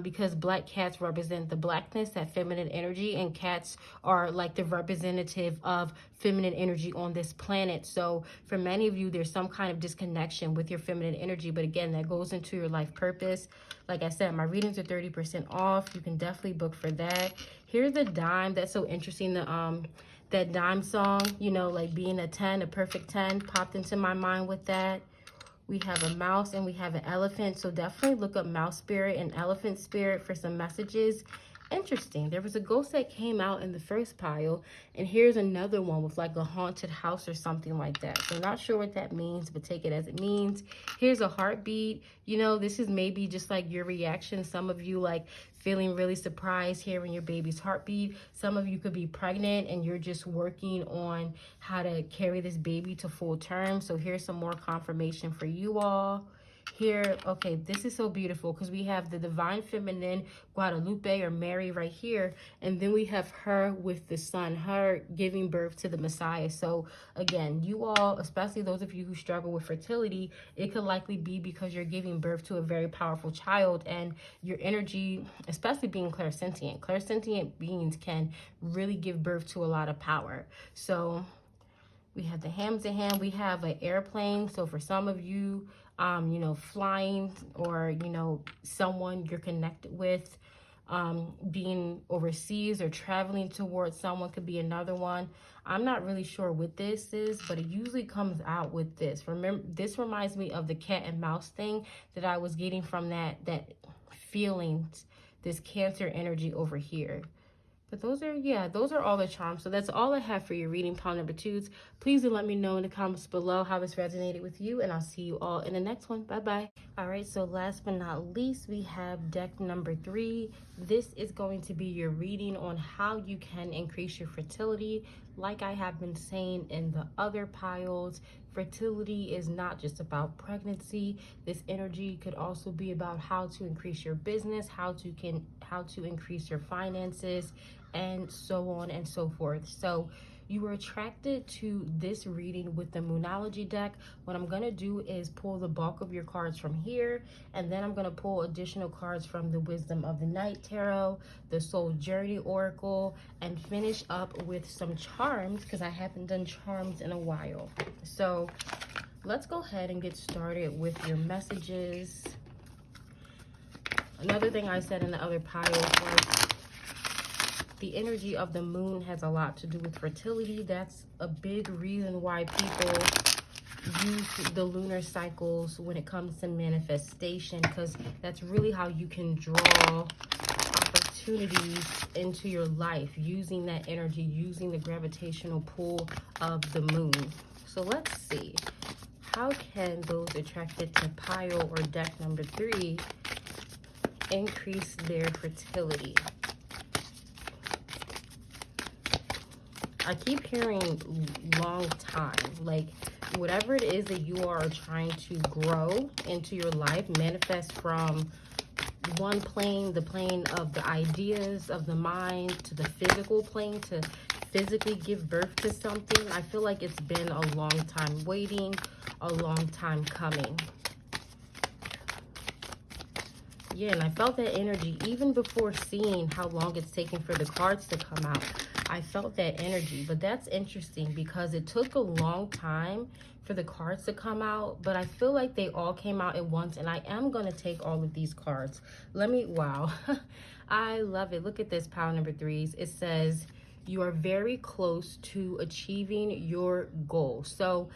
because black cats represent the blackness, that feminine energy, and cats are like the representative of feminine energy on this planet. So for many of you, there's some kind of disconnection with your feminine energy, but again, that goes into your life purpose. Like I said, my readings are 30% off. You can definitely book for that. Here's the dime. That's so interesting. That dime song, you know, like being a 10, a perfect 10, popped into my mind with that. We have a mouse and we have an elephant. So definitely look up mouse spirit and elephant spirit for some messages. Interesting. There was a ghost that came out in the first pile, and here's another one with like a haunted house or something like that. So not sure what that means, but take it as it means. Here's a heartbeat. You know, this is maybe just like your reaction. Some of you like feeling really surprised hearing your baby's heartbeat. Some of you could be pregnant and you're just working on how to carry this baby to full term. So here's some more confirmation for you all. Here, okay, this is so beautiful because we have the divine feminine Guadalupe or Mary right here, and then we have her with the son, her giving birth to the Messiah. So again, you all, especially those of you who struggle with fertility, it could likely be because you're giving birth to a very powerful child, and your energy, especially being clairsentient beings can really give birth to a lot of power. So we have the hams in hand. We have an airplane. So for some of you, you know, flying, or, you know, someone you're connected with, being overseas or traveling towards someone could be another one. I'm not really sure what this is, but it usually comes out with this. Remember, this reminds me of the cat and mouse thing that I was getting from that feeling, this Cancer energy over here. But those are all the charms. So that's all I have for your reading, pile number 2s. Please do let me know in the comments below how this resonated with you, and I'll see you all in the next one. Bye-bye. All right, so last but not least, we have deck number 3. This is going to be your reading on how you can increase your fertility. Like I have been saying in the other piles, fertility is not just about pregnancy. This energy could also be about how to increase your business, how to increase your finances, and so on and so forth. So you were attracted to this reading with the Moonology deck. What I'm going to do is pull the bulk of your cards from here, and then I'm going to pull additional cards from the Wisdom of the Night Tarot, the Soul Journey Oracle, and finish up with some charms because I haven't done charms in a while. So let's go ahead and get started with your messages. Another thing I said in the other pile was the energy of the moon has a lot to do with fertility. That's a big reason why people use the lunar cycles when it comes to manifestation, because that's really how you can draw opportunities into your life, using that energy, using the gravitational pull of the moon. So let's see. How can those attracted to pile or deck number 3 increase their fertility? I keep hearing long time, like whatever it is that you are trying to grow into your life, manifest from one plane, the plane of the ideas of the mind, to the physical plane, to physically give birth to something. I feel like it's been a long time waiting, a long time coming. Yeah, and I felt that energy even before seeing how long it's taken for the cards to come out. I felt that energy, but that's interesting because it took a long time for the cards to come out, but I feel like they all came out at once, and I am going to take all of these cards. Wow. I love it. Look at this, pile number 3s. It says, you are very close to achieving your goal. So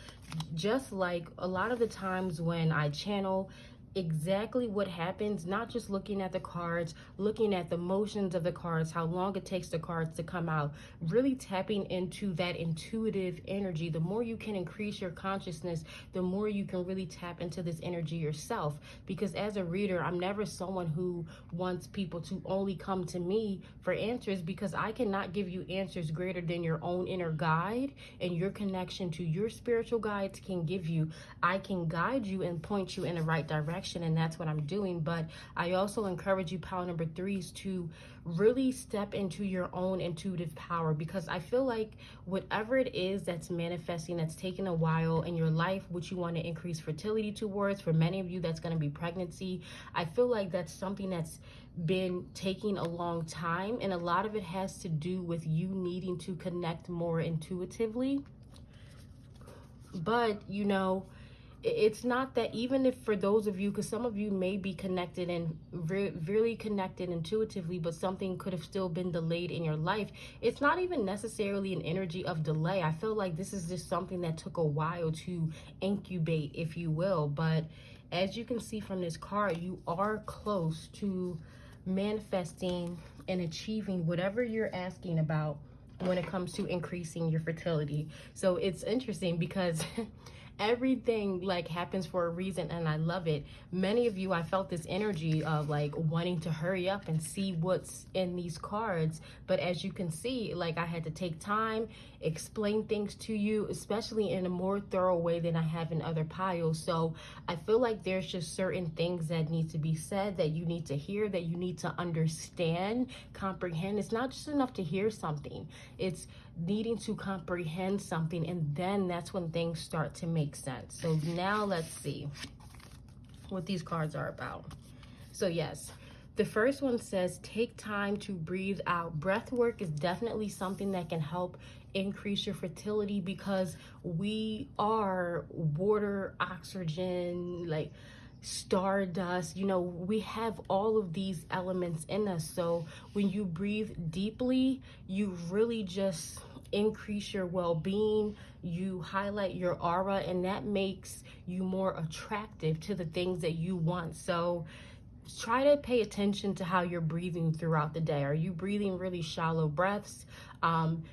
just like a lot of the times when I channel, exactly what happens, not just looking at the cards, looking at the motions of the cards, how long it takes the cards to come out, really tapping into that intuitive energy. The more you can increase your consciousness, the more you can really tap into this energy yourself. Because as a reader, I'm never someone who wants people to only come to me for answers, because I cannot give you answers greater than your own inner guide and your connection to your spiritual guides can give you. I can guide you and point you in the right direction, and that's what I'm doing. But I also encourage you, pile number 3s, to really step into your own intuitive power, because I feel like whatever it is that's manifesting, that's taken a while in your life, which you want to increase fertility towards, for many of you that's going to be pregnancy. I feel like that's something that's been taking a long time, and a lot of it has to do with you needing to connect more intuitively. But you know, it's not that, even if for those of you, because some of you may be connected and really connected intuitively, but something could have still been delayed in your life, it's not even necessarily an energy of delay. I feel like this is just something that took a while to incubate, if you will. But as you can see from this card, you are close to manifesting and achieving whatever you're asking about when it comes to increasing your fertility. So it's interesting because everything like happens for a reason, and I love it. Many of you, I felt this energy of like wanting to hurry up and see what's in these cards, but as you can see, like I had to take time, explain things to you, especially in a more thorough way than I have in other piles. So I feel like there's just certain things that need to be said, that you need to hear, that you need to understand, comprehend. It's not just enough to hear something, it's needing to comprehend something, and then that's when things start to make sense. So now let's see what these cards are about. So yes, the first one says, take time to breathe out. Breath work is definitely something that can help increase your fertility, because we are water, oxygen, like stardust, you know, we have all of these elements in us. So when you breathe deeply, you really just increase your well-being, you highlight your aura, and that makes you more attractive to the things that you want. So try to pay attention to how you're breathing throughout the day. Are you breathing really shallow breaths?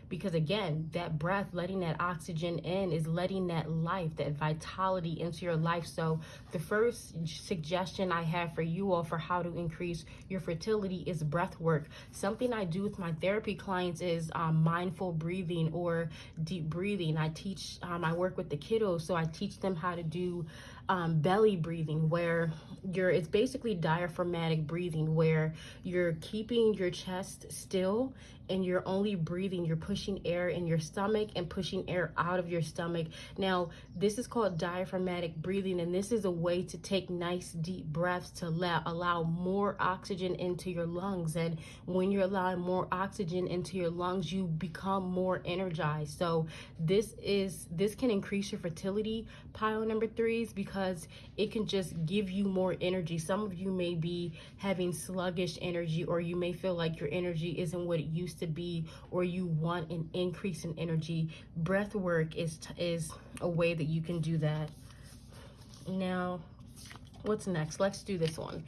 Because again, that breath, letting that oxygen in, is letting that life, that vitality into your life. So the first suggestion I have for you all for how to increase your fertility is breath work. Something I do with my therapy clients is mindful breathing or deep breathing. I teach, I work with the kiddos, so I teach them how to do belly breathing, where it's basically diaphragmatic breathing, where you're keeping your chest still and you're only breathing, you're pushing air in your stomach and pushing air out of your stomach. Now, this is called diaphragmatic breathing, and this is a way to take nice deep breaths to allow more oxygen into your lungs. And when you're allowing more oxygen into your lungs, you become more energized. So this can increase your fertility, pile number 3s, because it can just give you more energy. Some of you may be having sluggish energy, or you may feel like your energy isn't what it used to be, or you want an increase in energy. Breath work is a way that you can do that. Now, what's next? Let's do this one.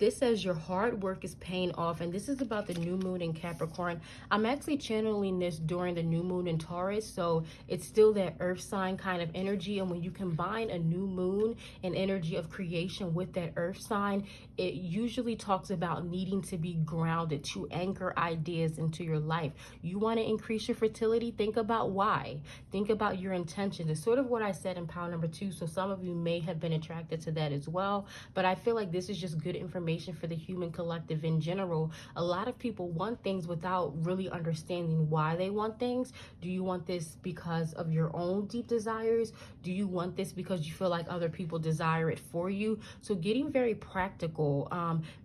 this says your hard work is paying off, and this is about the new moon in Capricorn. I'm actually channeling this during the new moon in Taurus, so it's still that earth sign kind of energy. And when you combine a new moon and energy of creation with that earth sign, it usually talks about needing to be grounded, to anchor ideas into your life. You want to increase your fertility? Think about why. Think about your intentions. It's sort of what I said in pile number 2, so some of you may have been attracted to that as well, but I feel like this is just good information for the human collective in general. A lot of people want things without really understanding why they want things. Do you want this because of your own deep desires? Do you want this because you feel like other people desire it for you? So getting very practical,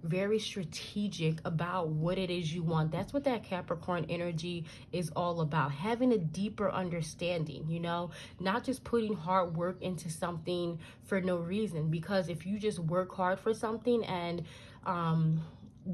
very strategic about what it is you want. That's what that Capricorn energy is all about. Having a deeper understanding, you know, not just putting hard work into something for no reason. Because if you just work hard for something and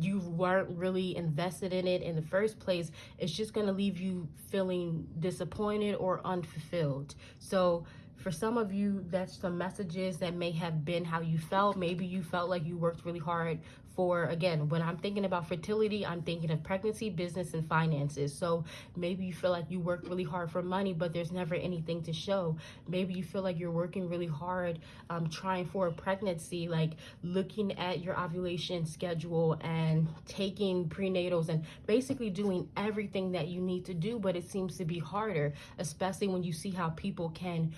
you weren't really invested in it in the first place, it's just going to leave you feeling disappointed or unfulfilled. So for some of you, that's some messages that may have been how you felt. Maybe you felt like you worked really hard for, again, when I'm thinking about fertility, I'm thinking of pregnancy, business, and finances. So maybe you feel like you worked really hard for money, but there's never anything to show. Maybe you feel like you're working really hard trying for a pregnancy, like looking at your ovulation schedule and taking prenatals and basically doing everything that you need to do, but it seems to be harder, especially when you see how people can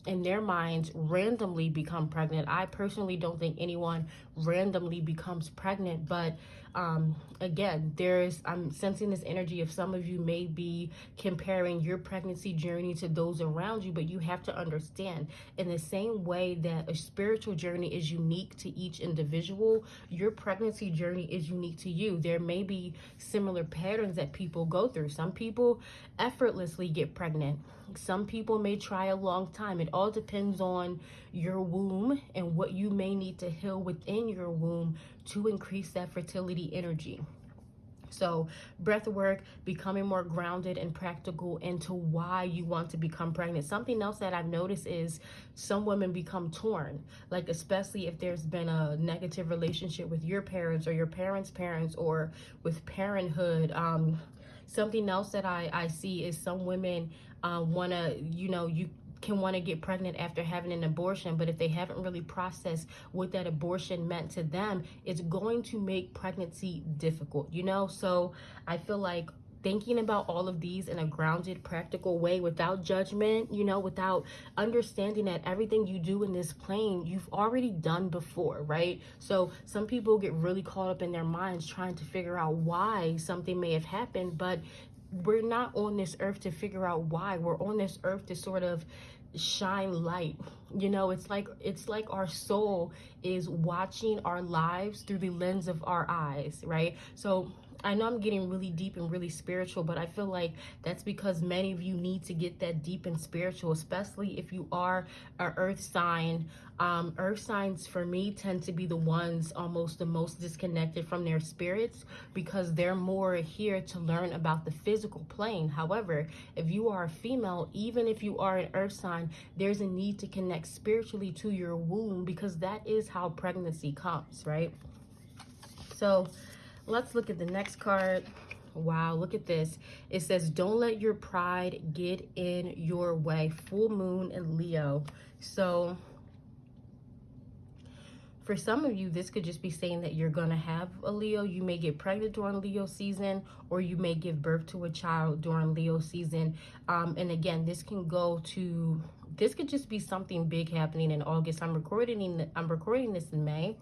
in their minds randomly become pregnant. I personally don't think anyone randomly becomes pregnant, but again, I'm sensing this energy of some of you may be comparing your pregnancy journey to those around you, but you have to understand, in the same way that a spiritual journey is unique to each individual, your pregnancy journey is unique to you. There may be similar patterns that people go through. Some people effortlessly get pregnant. Some people may try a long time. It all depends on your womb and what you may need to heal within your womb to increase that fertility energy. So breath work, becoming more grounded and practical into why you want to become pregnant. Something else that I've noticed is some women become torn, like especially if there's been a negative relationship with your parents or your parents' parents or with parenthood. Something else that I see is some women want to, you can want to get pregnant after having an abortion, but if they haven't really processed what that abortion meant to them, it's going to make pregnancy difficult, So I feel like thinking about all of these in a grounded, practical way without judgment, without understanding that everything you do in this plane, you've already done before, right? So some people get really caught up in their minds trying to figure out why something may have happened, but we're not on this earth to figure out why. We're on this earth to sort of shine light. It's like our soul is watching our lives through the lens of our eyes, right? So I know I'm getting really deep and really spiritual, but I feel like that's because many of you need to get that deep and spiritual, especially if you are an earth sign. Earth signs for me tend to be the ones almost the most disconnected from their spirits because they're more here to learn about the physical plane. However, if you are a female, even if you are an earth sign, there's a need to connect spiritually to your womb because that is how pregnancy comes, right? So let's look at the next card. Wow, look at this. It says, don't let your pride get in your way. Full moon in Leo. So for some of you, this could just be saying that you're going to have a Leo. You may get pregnant during Leo season, or you may give birth to a child during Leo season. And again, this could just be something big happening in August. I'm recording this in May.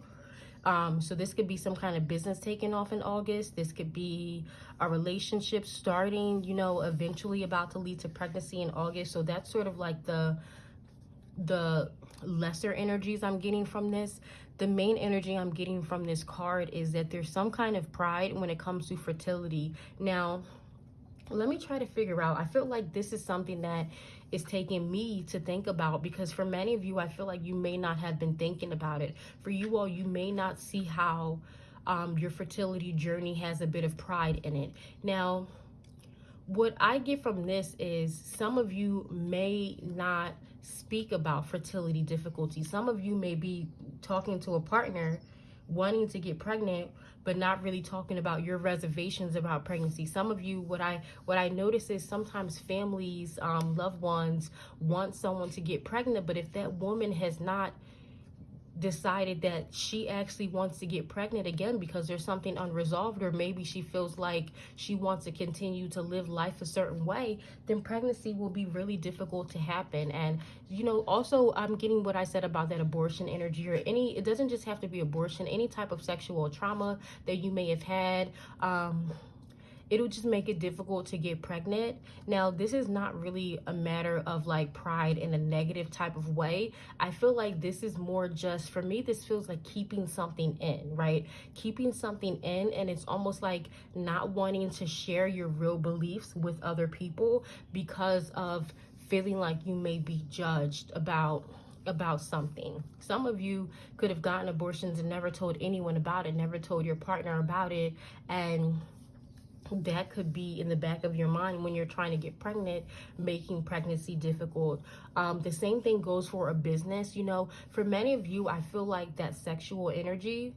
So this could be some kind of business taking off in August. This could be a relationship starting, eventually about to lead to pregnancy in August. So that's sort of like the lesser energies I'm getting from this. The main energy I'm getting from this card is that there's some kind of pride when it comes to fertility. Now, let me try to figure out. I feel like this is something that is taking me to think about, because for many of you, I feel like you may not have been thinking about it. For you all, you may not see how your fertility journey has a bit of pride in it. Now, what I get from this is some of you may not speak about fertility difficulties. Some of you may be talking to a partner wanting to get pregnant, but not really talking about your reservations about pregnancy. Some of you, what I notice is sometimes families, loved ones want someone to get pregnant, but if that woman has not decided that she actually wants to get pregnant again because there's something unresolved, or maybe she feels like she wants to continue to live life a certain way, then pregnancy will be really difficult to happen. And also I'm getting what I said about that abortion energy, or it doesn't just have to be abortion, any type of sexual trauma that you may have had. It'll just make it difficult to get pregnant. Now, this is not really a matter of like pride in a negative type of way. I feel like this is more just, for me, this feels like keeping something in, right? Keeping something in, and it's almost like not wanting to share your real beliefs with other people because of feeling like you may be judged about something. Some of you could have gotten abortions and never told anyone about it, never told your partner about it, and that could be in the back of your mind when you're trying to get pregnant, making pregnancy difficult. The same thing goes for a business. For many of you, I feel like that sexual energy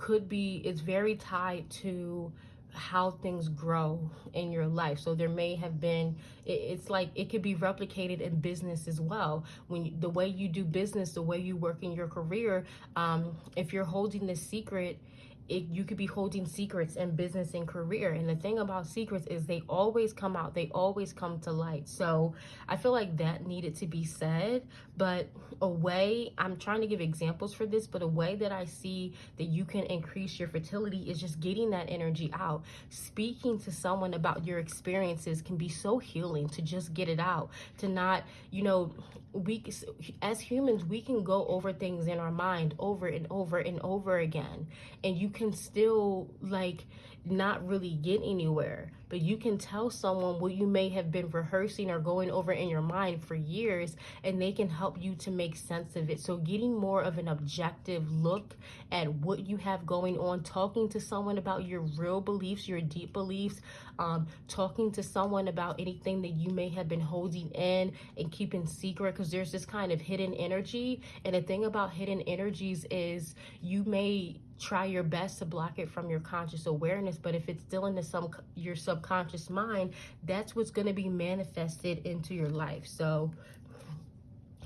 it's very tied to how things grow in your life. So there may have been, it's like it could be replicated in business as well. The way you do business, the way you work in your career, if you're holding this secret, you could be holding secrets in business and career. And the thing about secrets is they always come out, they always come to light. So I feel like that needed to be said. But I'm trying to give examples for this, but a way that I see that you can increase your fertility is just getting that energy out. Speaking to someone about your experiences can be so healing, to just get it out, to not, as humans, we can go over things in our mind over and over and over again, and you can still not really get anywhere. But you can tell someone what you may have been rehearsing or going over in your mind for years, and they can help you to make sense of it. So getting more of an objective look at what you have going on, talking to someone about your real beliefs, your deep beliefs, talking to someone about anything that you may have been holding in and keeping secret, because there's this kind of hidden energy. And the thing about hidden energies is you may try your best to block it from your conscious awareness, but if it's still in your subconscious mind, that's what's going to be manifested into your life. So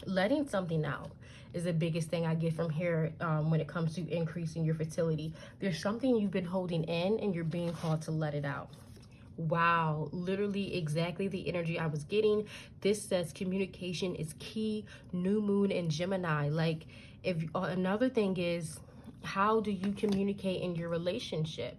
letting something out is the biggest thing I get from here when it comes to increasing your fertility. There's something you've been holding in and you're being called to let it out. Wow, literally exactly the energy I was getting. This says communication is key, new moon in Gemini. Another thing is, how do you communicate in your relationship?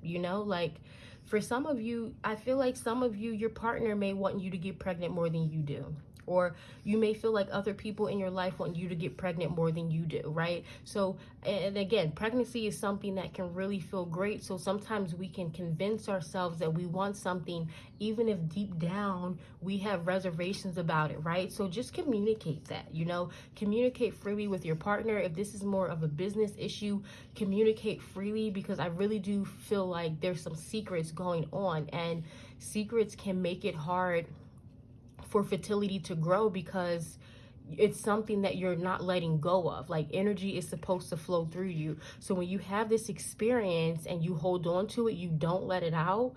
For some of you, I feel like some of you, your partner may want you to get pregnant more than you do. Or you may feel like other people in your life want you to get pregnant more than you do, right? So, and again, pregnancy is something that can really feel great. So sometimes we can convince ourselves that we want something, even if deep down we have reservations about it, right? So just communicate that, communicate freely with your partner. If this is more of a business issue, communicate freely, because I really do feel like there's some secrets going on, and secrets can make it hard for fertility to grow, because it's something that you're not letting go of. Energy is supposed to flow through you. So when you have this experience and you hold on to it, you don't let it out,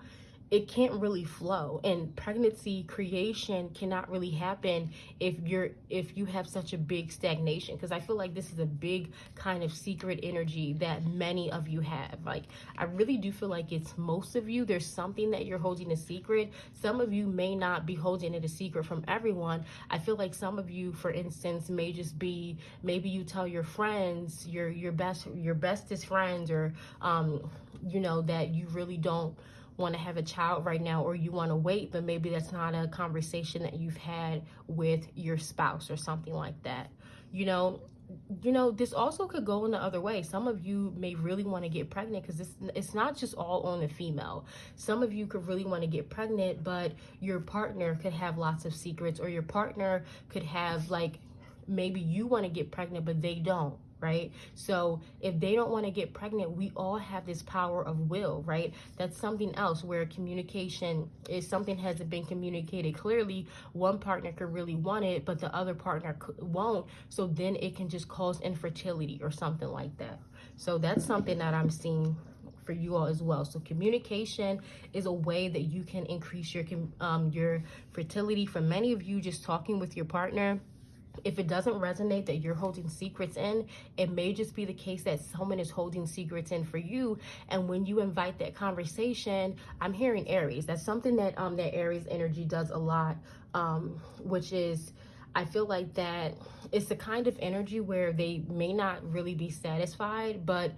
it can't really flow. And pregnancy creation cannot really happen if you have such a big stagnation, because I feel like this is a big kind of secret energy that many of you have. I really do feel like it's most of you. There's something that you're holding a secret. Some of you may not be holding it a secret from everyone. I feel like some of you, for instance, may just be, maybe you tell your friends, your bestest friends, or that you really don't want to have a child right now, or you want to wait, but maybe that's not a conversation that you've had with your spouse or something like that. This also could go in the other way. Some of you may really want to get pregnant, because it's not just all on the female. Some of you could really want to get pregnant, but your partner could have lots of secrets, or your partner could have maybe you want to get pregnant, but they don't. right? So if they don't want to get pregnant, we all have this power of will, right? That's something else where communication is something hasn't been communicated clearly. One partner could really want it, but the other partner won't. So then it can just cause infertility or something like that. So that's something that I'm seeing for you all as well. So communication is a way that you can increase your fertility. For many of you, just talking with your partner, if it doesn't resonate that you're holding secrets in, it may just be the case that someone is holding secrets in for you. And when you invite that conversation, I'm hearing Aries. That's something that that Aries energy does a lot, which is, I feel like that it's the kind of energy where they may not really be satisfied, but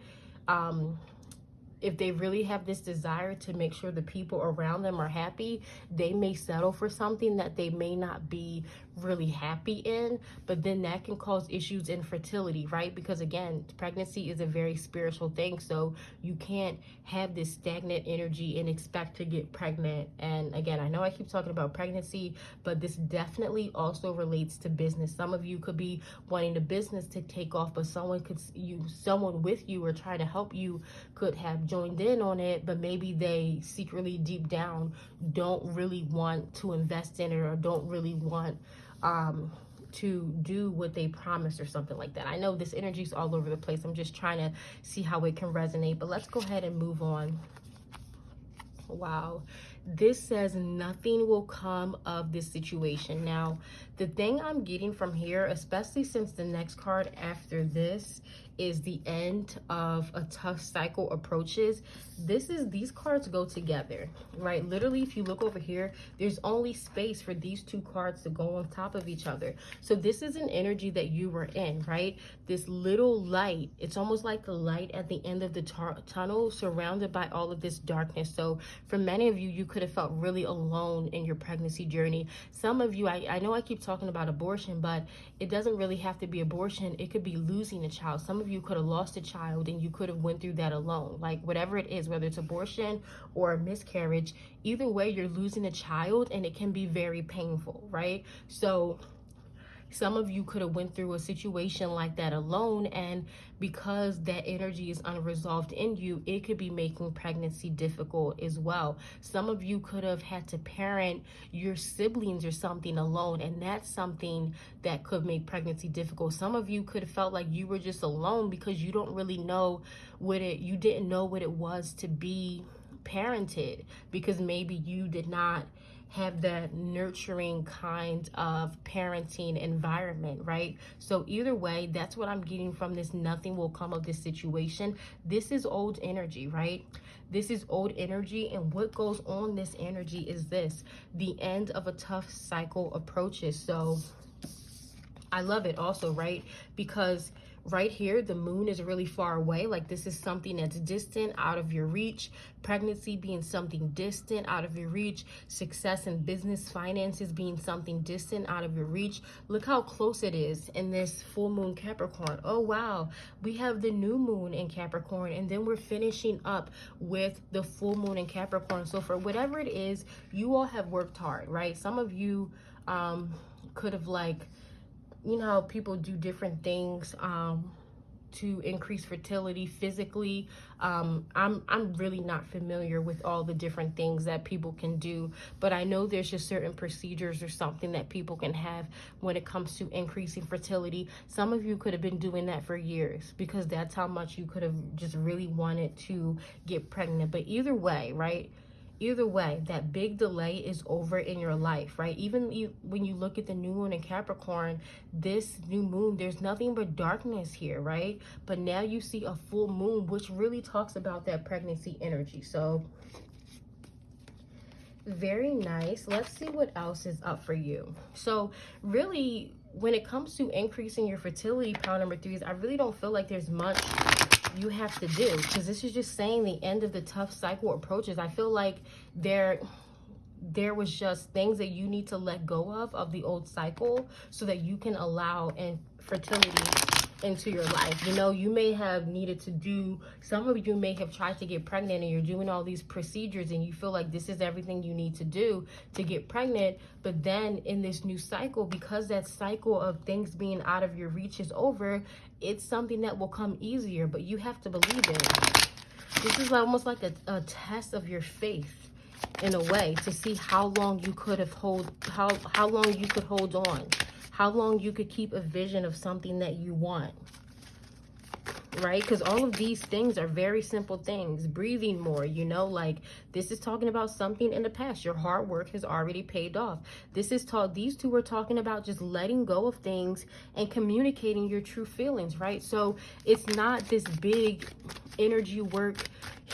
if they really have this desire to make sure the people around them are happy, they may settle for something that they may not be really happy in, but then that can cause issues in fertility, right? Because again, pregnancy is a very spiritual thing, so you can't have this stagnant energy and expect to get pregnant. And again, I know I keep talking about pregnancy, but this definitely also relates to business. Some of you could be wanting the business to take off, but someone with you or trying to help you could have joined in on it, but maybe they secretly deep down don't really want to invest in it or don't really want to do what they promised or something like that. I know this energy is all over the place. I'm just trying to see how it can resonate, but let's go ahead and move on. Wow, this says nothing will come of this situation. Now, the thing I'm getting from here, especially since the next card after this is the end of a tough cycle approaches, these cards go together, right? Literally, if you look over here, there's only space for these two cards to go on top of each other. So this is an energy that you were in, right? This little light, it's almost like the light at the end of the tunnel surrounded by all of this darkness. So for many of you, you could have felt really alone in your pregnancy journey. Some of you, I know I keep talking about abortion, but it doesn't really have to be abortion. It could be losing a child. Some of you could have lost a child and you could have went through that alone. Like whatever it is, whether it's abortion or a miscarriage, either way, you're losing a child and it can be very painful, right? So some of you could have went through a situation like that alone, and because that energy is unresolved in you, it could be making pregnancy difficult as well. Some of you could have had to parent your siblings or something alone, and that's something that could make pregnancy difficult. Some of you could have felt like you were just alone because you don't really know you didn't know what it was to be parented, because maybe you did not have that nurturing kind of parenting environment, right? So either way, that's what I'm getting from this. Nothing will come of this situation. This is old energy, right? This is old energy, and what goes on this energy is this: the end of a tough cycle approaches. So I love it also, right? Because right here, the moon is really far away. Like this is something that's distant, out of your reach. Pregnancy being something distant, out of your reach. Success in business, finances being something distant, out of your reach. Look how close it is in this full moon Capricorn. Oh, wow. We have the new moon in Capricorn, and then we're finishing up with the full moon in Capricorn. So for whatever it is, you all have worked hard, right? Some of you could have, like, you know how people do different things to increase fertility physically. I'm really not familiar with all the different things that people can do, but I know there's just certain procedures or something that people can have when it comes to increasing fertility. Some of you could have been doing that for years because that's how much you could have just really wanted to get pregnant. But either way, right? Either way, that big delay is over in your life, right? Even when you look at the new moon in Capricorn, this new moon, there's nothing but darkness here, right? But now you see a full moon, which really talks about that pregnancy energy. So very nice. Let's see what else is up for you. So really, when it comes to increasing your fertility, pile number 3 is I really don't feel like there's much you have to do, because this is just saying the end of the tough cycle approaches. I feel like there was just things that you need to let go of the old cycle so that you can allow and fertility into your life. You know, you may have needed to do, some of you may have tried to get pregnant and you're doing all these procedures and you feel like this is everything you need to do to get pregnant. But then in this new cycle, because that cycle of things being out of your reach is over, it's something that will come easier, but you have to believe it. This is almost like a test of your faith in a way, to see how long you could have how long you could hold on, how long you could keep a vision of something that you want, right? Because all of these things are very simple things. Breathing more, you know, like this is talking about something in the past. Your hard work has already paid off. These two are talking about just letting go of things and communicating your true feelings, right? So it's not this big energy work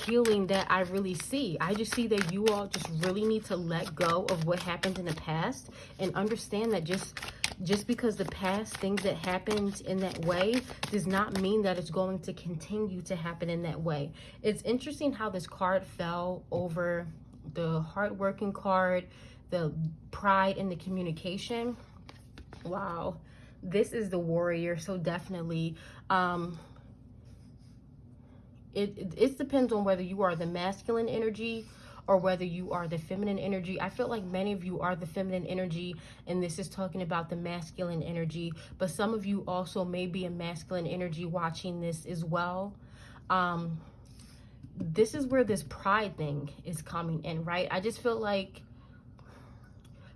healing that I really see. I just see that you all just really need to let go of what happened in the past and understand that just because the past things that happened in that way does not mean that it's going to continue to happen in that way. It's interesting how this card fell over the hardworking card, the pride and the communication. Wow, this is the warrior. So definitely it depends on whether you are the masculine energy or whether you are the feminine energy. I feel like many of you are the feminine energy, and this is talking about the masculine energy, but some of you also may be a masculine energy watching this as well. This is where this pride thing is coming in, right? I just feel like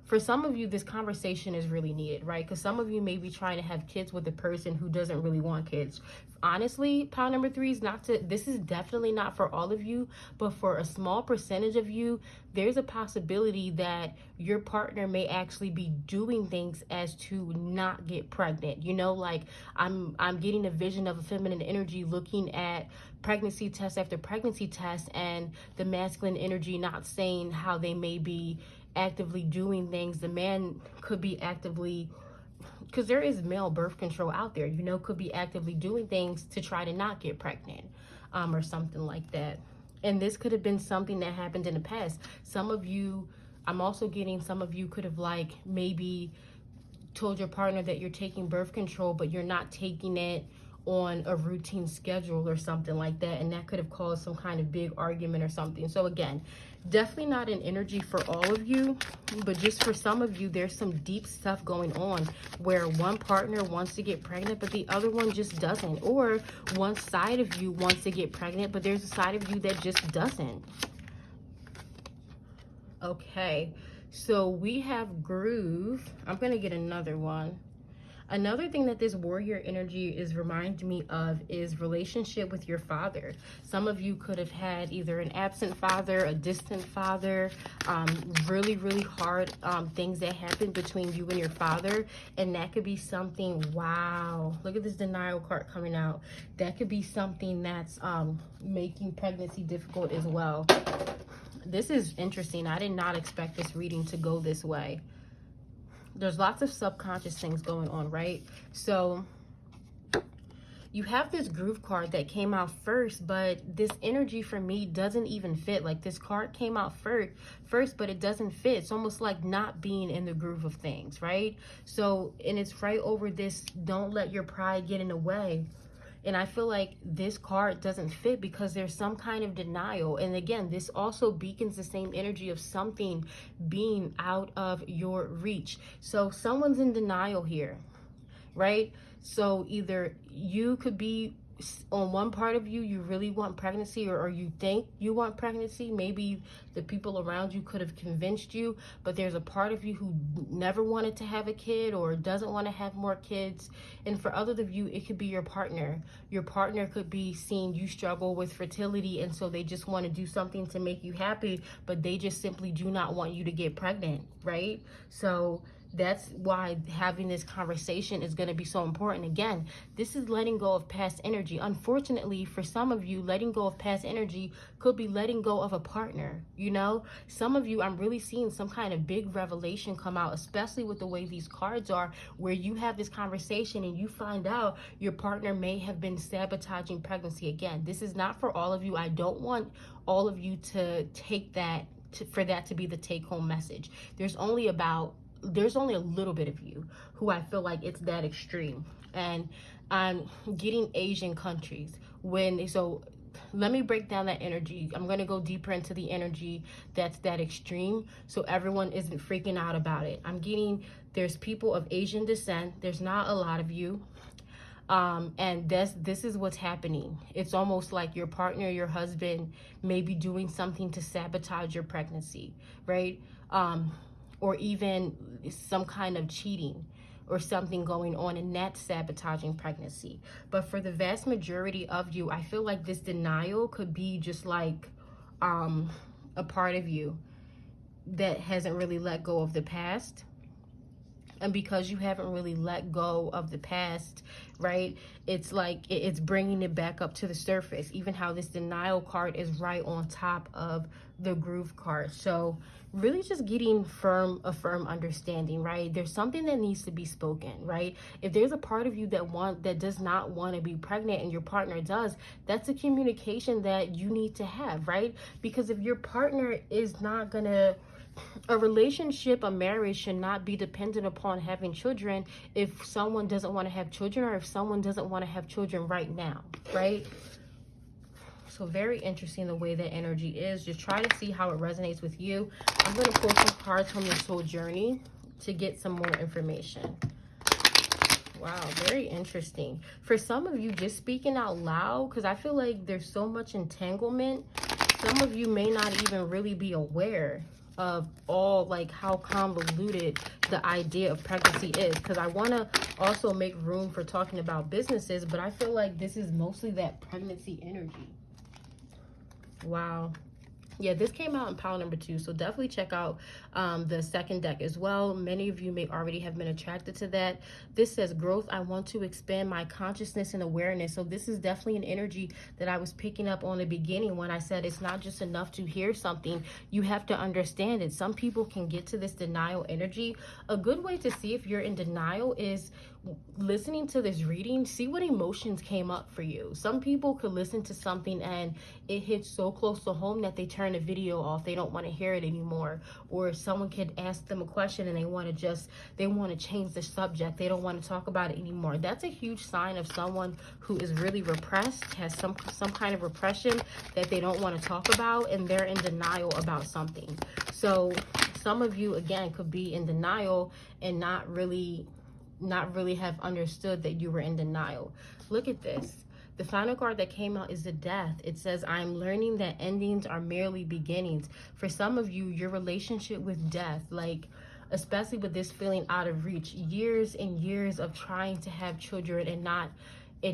for some of you, this conversation is really needed, right? Because some of you may be trying to have kids with a person who doesn't really want kids. Honestly, pile number 3 is this is definitely not for all of you, but for a small percentage of you, there's a possibility that your partner may actually be doing things as to not get pregnant. You know, like I'm getting a vision of a feminine energy looking at pregnancy test after pregnancy test, and the masculine energy not saying how they may be actively doing things. The man could be actively, because there is male birth control out there, you know, could be actively doing things to try to not get pregnant, or something like that. And this could have been something that happened in the past. Some of you, I'm also getting, some of you could have like maybe told your partner that you're taking birth control, but you're not taking it on a routine schedule or something like that, and that could have caused some kind of big argument or something. So again, definitely not an energy for all of you, but just for some of you, there's some deep stuff going on where one partner wants to get pregnant but the other one just doesn't, or one side of you wants to get pregnant but there's a side of you that just doesn't. Okay, so we have groove. I'm gonna get another one. Another thing that this warrior energy is reminding me of is relationship with your father. Some of you could have had either an absent father, a distant father, really, really hard things that happened between you and your father. And that could be something, wow, look at this denial card coming out. That could be something that's making pregnancy difficult as well. This is interesting. I did not expect this reading to go this way. There's lots of subconscious things going on, right? So you have this groove card that came out first, but this energy for me doesn't even fit. Like this card came out first, but it doesn't fit. It's almost like not being in the groove of things, right? So, and it's right over this, don't let your pride get in the way. And I feel like this card doesn't fit because there's some kind of denial. And again, this also beacons the same energy of something being out of your reach. So someone's in denial here, right? So either you could be on one part of you, you really want pregnancy, or you think you want pregnancy. Maybe the people around you could have convinced you, but there's a part of you who never wanted to have a kid or doesn't want to have more kids. And for others of you, it could be your partner. Your partner could be seeing you struggle with fertility, and so they just want to do something to make you happy, but they just simply do not want you to get pregnant, right? So that's why having this conversation is going to be so important. Again, this is letting go of past energy. Unfortunately, for some of you, letting go of past energy could be letting go of a partner. You know, some of you, I'm really seeing some kind of big revelation come out, especially with the way these cards are, where you have this conversation and you find out your partner may have been sabotaging pregnancy. Again, this is not for all of you. I don't want all of you to take that, for that to be the take-home message. There's only about there's only a little bit of you who I feel like it's that extreme. And I'm getting Asian countries so let me break down that energy. I'm going to go deeper into the energy that's that extreme so everyone isn't freaking out about it. I'm getting, there's people of Asian descent. There's not a lot of you. And this is what's happening. It's almost like your partner, your husband may be doing something to sabotage your pregnancy, right? Or even some kind of cheating or something going on, and that's sabotaging pregnancy. But for the vast majority of you, I feel like this denial could be just like a part of you that hasn't really let go of the past. And because you haven't really let go of the past, right, it's like it's bringing it back up to the surface. Even how this denial card is right on top of the groove card. So really just getting a firm understanding, right? There's something that needs to be spoken, right? If there's a part of you that does not want to be pregnant and your partner does, that's a communication that you need to have, right? Because if your partner is not gonna, a relationship, a marriage should not be dependent upon having children if someone doesn't want to have children, or if someone doesn't want to have children right now, right? So very interesting the way that energy is. Just try to see how it resonates with you. I'm going to pull some cards from your soul journey to get some more information. Wow, very interesting. For some of you, just speaking out loud, because I feel like there's so much entanglement. Some of you may not even really be aware of all, like, how convoluted the idea of pregnancy is, because I want to also make room for talking about businesses, but I feel like this is mostly that pregnancy energy. Wow. Yeah, this came out in pile number 2, so definitely check out the second deck as well. Many of you may already have been attracted to that. This says growth. I want to expand my consciousness and awareness. So this is definitely an energy that I was picking up on the beginning when I said it's not just enough to hear something. You have to understand it. Some people can get to this denial energy. A good way to see if you're in denial is listening to this reading. See what emotions came up for you. Some people could listen to something and it hits so close to home that they turn the video off. They don't want to hear it anymore. Or someone could ask them a question and they want to change the subject. They don't want to talk about it anymore. That's a huge sign of someone who is really repressed, has some kind of repression that they don't want to talk about, and they're in denial about something. So some of you, again, could be in denial and not really have understood that you were in denial. Look at this. The final card that came out is the Death. It says, I'm learning that endings are merely beginnings. For some of you, your relationship with death, like, especially with this feeling out of reach, years and years of trying to have children and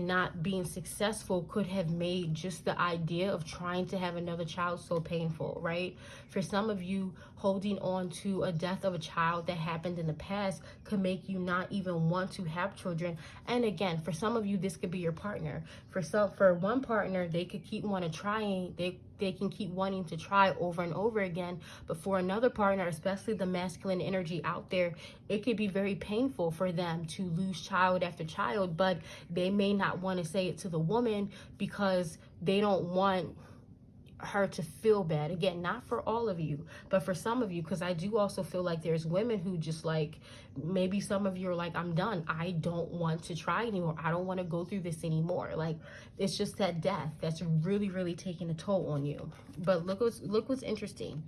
not being successful could have made just the idea of trying to have another child so painful, right? For some of you, holding on to a death of a child that happened in the past could make you not even want to have children. And again, for some of you, this could be your partner. For one partner, they could keep trying. They can keep wanting to try over and over again. But for another partner, especially the masculine energy out there, it could be very painful for them to lose child after child, but they may not want to say it to the woman because they don't want her to feel bad. Again, not for all of you, but for some of you, because I do also feel like there's women who just, like, maybe some of you are like, I'm done. I don't want to try anymore. I don't want to go through this anymore. Like, it's just that death that's really, really taking a toll on you. But look what's interesting.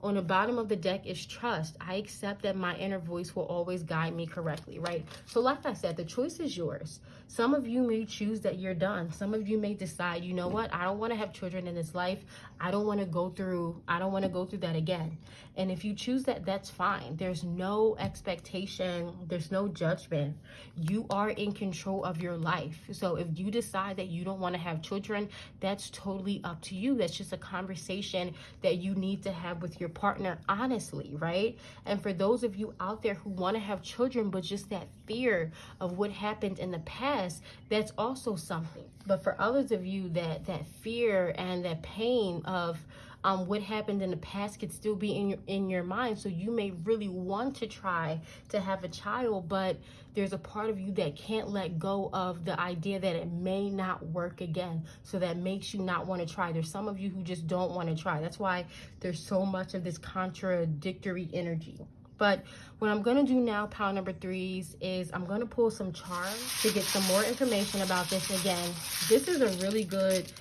On the bottom of the deck is trust. I accept that my inner voice will always guide me correctly, right? So like I said, the choice is yours. Some of you may choose that you're done. Some of you may decide, you know what? I don't want to have children in this life. I don't want to go through that again. And if you choose that, that's fine. There's no expectation. There's no judgment. You are in control of your life. So if you decide that you don't want to have children, that's totally up to you. That's just a conversation that you need to have with your partner, honestly, right? And for those of you out there who want to have children, but just that fear of what happened in the past, that's also something. But for others of you, that fear and that pain of what happened in the past could still be in your mind. So you may really want to try to have a child, but there's a part of you that can't let go of the idea that it may not work again. So that makes you not want to try. There's some of you who just don't want to try. That's why there's so much of this contradictory energy. But what I'm going to do now, pile number 3s, is I'm going to pull some charms to get some more information about this. Again, this is a really good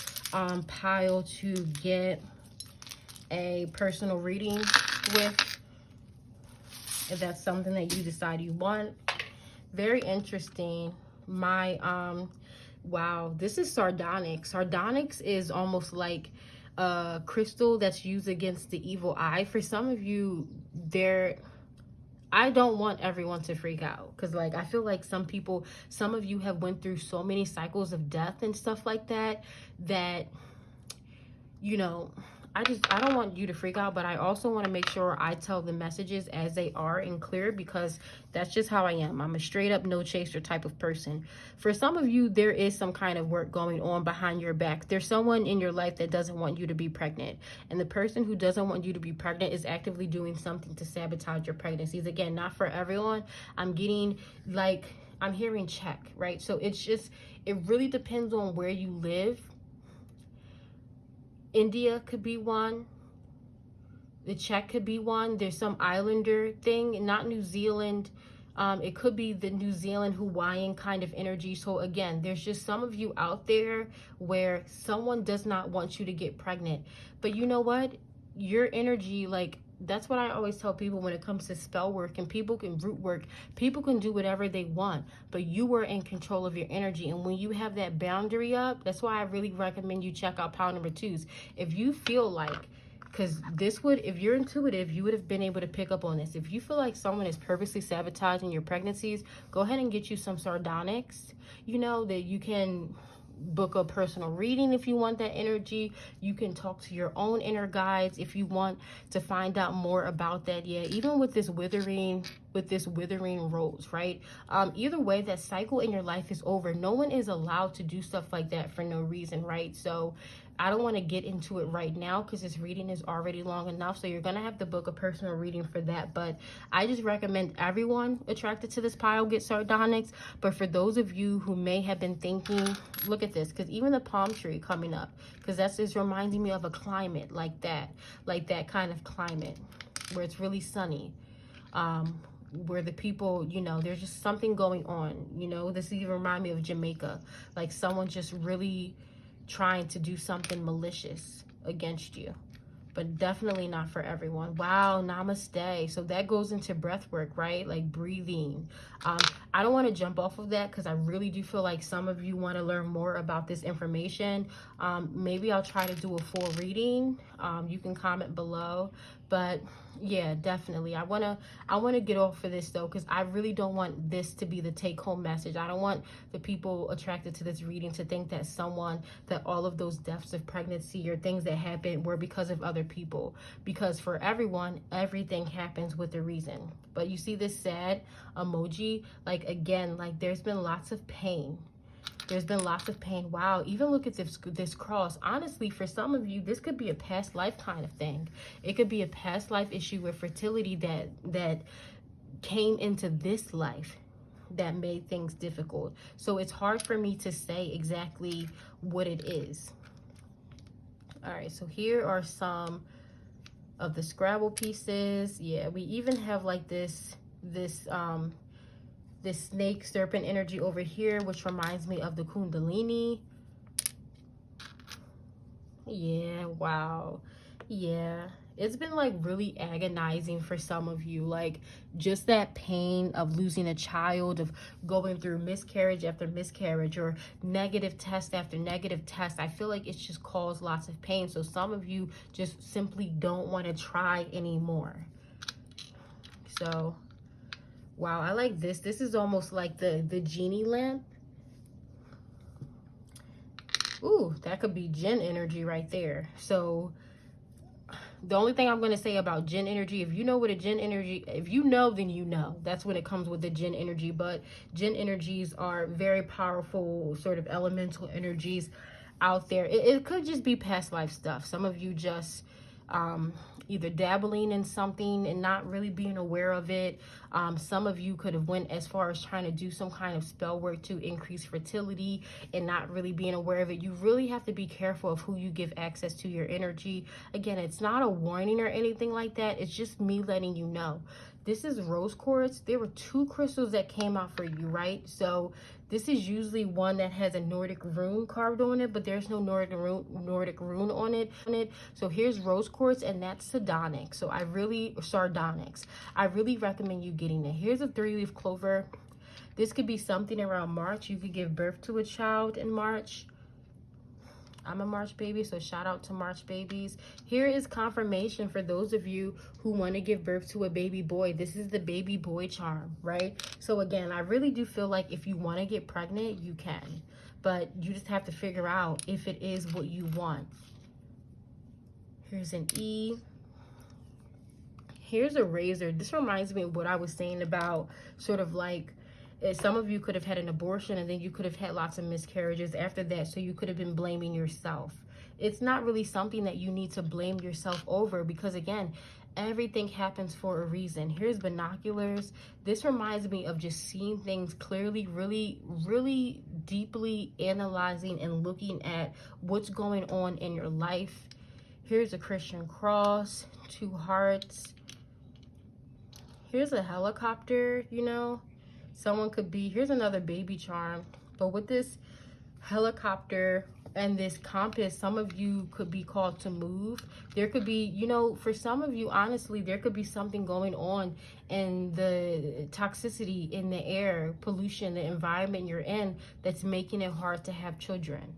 pile to get a personal reading with, if that's something that you decide you want. Very interesting. Wow, this is sardonyx. Sardonyx is almost like a crystal that's used against the evil eye. For some of you, I don't want everyone to freak out, because like I feel like some of you have went through so many cycles of death and stuff like that, you know, I don't want you to freak out, but I also want to make sure I tell the messages as they are and clear, because that's just how I am. I'm a straight up no chaser type of person. For some of you, there is some kind of work going on behind your back. There's someone in your life that doesn't want you to be pregnant, and the person who doesn't want you to be pregnant is actively doing something to sabotage your pregnancies. Again, not for everyone. I'm hearing check, right? So it really depends on where you live. India could be one. The Czech could be one. There's some islander thing, not New Zealand. It could be the New Zealand Hawaiian kind of energy. So again, there's just some of you out there where someone does not want you to get pregnant. But you know what? Your energy, like, that's what I always tell people when it comes to spell work and root work. People can do whatever they want, but you are in control of your energy. And when you have that boundary up, that's why I really recommend you check out pile number 2s. If you feel like, because if you're intuitive, you would have been able to pick up on this. If you feel like someone is purposely sabotaging your pregnancies, go ahead and get you some sardonyx, you know, that you can book a personal reading if you want that energy. You can talk to your own inner guides if you want to find out more about that. Yeah, even with this withering rose, right? Either way, that cycle in your life is over. No one is allowed to do stuff like that for no reason, right? So I don't want to get into it right now because this reading is already long enough. So you're going to have to book a personal reading for that. But I just recommend everyone attracted to this pile get sardonyx. But for those of you who may have been thinking, look at this, because even the palm tree coming up, because that's just reminding me of a climate like that kind of climate where it's really sunny. Where the people, you know, there's just something going on, you know. This even remind me of Jamaica, like someone just really trying to do something malicious against you, but definitely not for everyone. Wow, namaste. So that goes into breath work, right? Like breathing. I don't want to jump off of that because I really do feel like some of you want to learn more about this information. Maybe I'll try to do a full reading. You can comment below. But yeah, definitely. I wanna get off of this though, because I really don't want this to be the take-home message. I don't want the people attracted to this reading to think that all of those deaths of pregnancy or things that happened were because of other people. Because for everyone, everything happens with a reason. But you see this sad emoji, like again, like there's been lots of pain. There's been lots of pain. Wow, even look at this cross. Honestly, for some of you, this could be a past life kind of thing. It could be a past life issue with fertility that came into this life that made things difficult. So it's hard for me to say exactly what it is. All right, so here are some of the Scrabble pieces. Yeah, we even have like this snake serpent energy over here, which reminds me of the Kundalini. Yeah, wow. Yeah, it's been like really agonizing for some of you, like just that pain of losing a child, of going through miscarriage after miscarriage or negative test after negative test. I feel like it's just caused lots of pain. So some of you just simply don't want to try anymore. So wow, I like this. This is almost like the genie lamp. Ooh, that could be Jinn energy right there. So the only thing I'm going to say about Jinn energy, if you know what a Jinn energy, if you know, then you know. That's when it comes with the Jinn energy. But Jinn energies are very powerful sort of elemental energies out there. It could just be past life stuff. Some of you just either dabbling in something and not really being aware of it. Some of you could have went as far as trying to do some kind of spell work to increase fertility and not really being aware of it. You really have to be careful of who you give access to your energy. Again, it's not a warning or anything like that. It's just me letting you know This is rose quartz. There were 2 crystals that came out for you, right? So this is usually one that has a Nordic rune carved on it, but there's no Nordic rune on it. So here's rose quartz, and that's sardonyx. So sardonyx. I really recommend you getting it. Here's a 3-leaf clover. This could be something around March. You could give birth to a child in March. I'm a March baby, so shout out to March babies. Here is confirmation for those of you who want to give birth to a baby boy. This is the baby boy charm, right? So again, I really do feel like if you want to get pregnant, you can. But you just have to figure out if it is what you want. Here's an E. Here's a razor. This reminds me of what I was saying about sort of like, some of you could have had an abortion and then you could have had lots of miscarriages after that, so you could have been blaming yourself. It's not really something that you need to blame yourself over, because again, everything happens for a reason. Here's binoculars. This reminds me of just seeing things clearly, really deeply analyzing and looking at what's going on in your life. Here's a Christian cross, 2 hearts. Here's a helicopter, you know. Someone could be, here's another baby charm, but with this helicopter and this compass, some of you could be called to move. There could be, you know, for some of you, honestly, there could be something going on in the toxicity in the air, pollution, the environment you're in, that's making it hard to have children.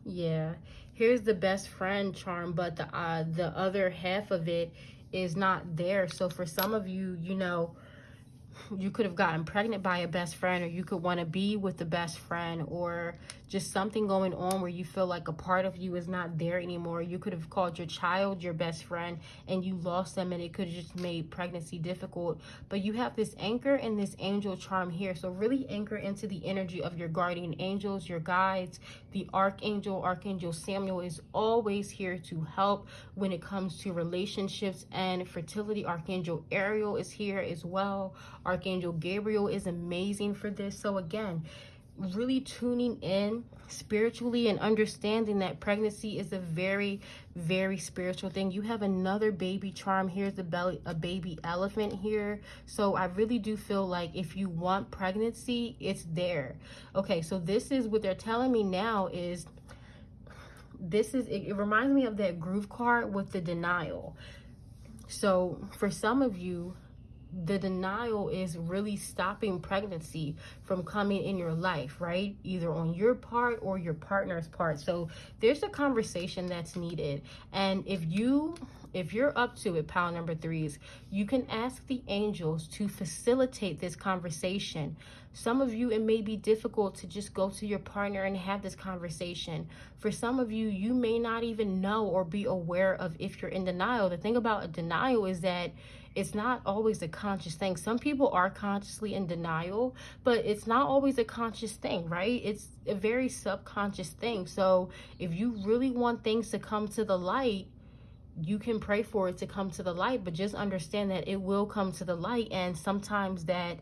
Yeah, here's the best friend charm, but the other half of it is not there. So for some of you, you know, you could have gotten pregnant by a best friend, or you could want to be with the best friend, or just something going on where you feel like a part of you is not there anymore. You could have called your child your best friend and you lost them, and it could have just made pregnancy difficult. But you have this anchor and this angel charm here. So really anchor into the energy of your guardian angels, your guides. The Archangel Samuel is always here to help when it comes to relationships and fertility. Archangel Ariel is here as well. Archangel Gabriel is amazing for this. So again, really tuning in spiritually and understanding that pregnancy is a very spiritual thing. You have another baby charm. Here's a baby elephant here. So I really do feel like if you want pregnancy, it's there. Okay, so this is what they're telling me now is, it reminds me of that groove card with the denial. So for some of you, the denial is really stopping pregnancy from coming in your life, right? Either on your part or your partner's part. So there's a conversation that's needed. And if you're up to it, pile number 3s, you can ask the angels to facilitate this conversation. Some of you, it may be difficult to just go to your partner and have this conversation. For some of you, you may not even know or be aware of if you're in denial. The thing about a denial is that it's not always a conscious thing. Some people are consciously in denial, but it's not always a conscious thing, right? It's a very subconscious thing. So if you really want things to come to the light, you can pray for it to come to the light, but just understand that it will come to the light. And sometimes that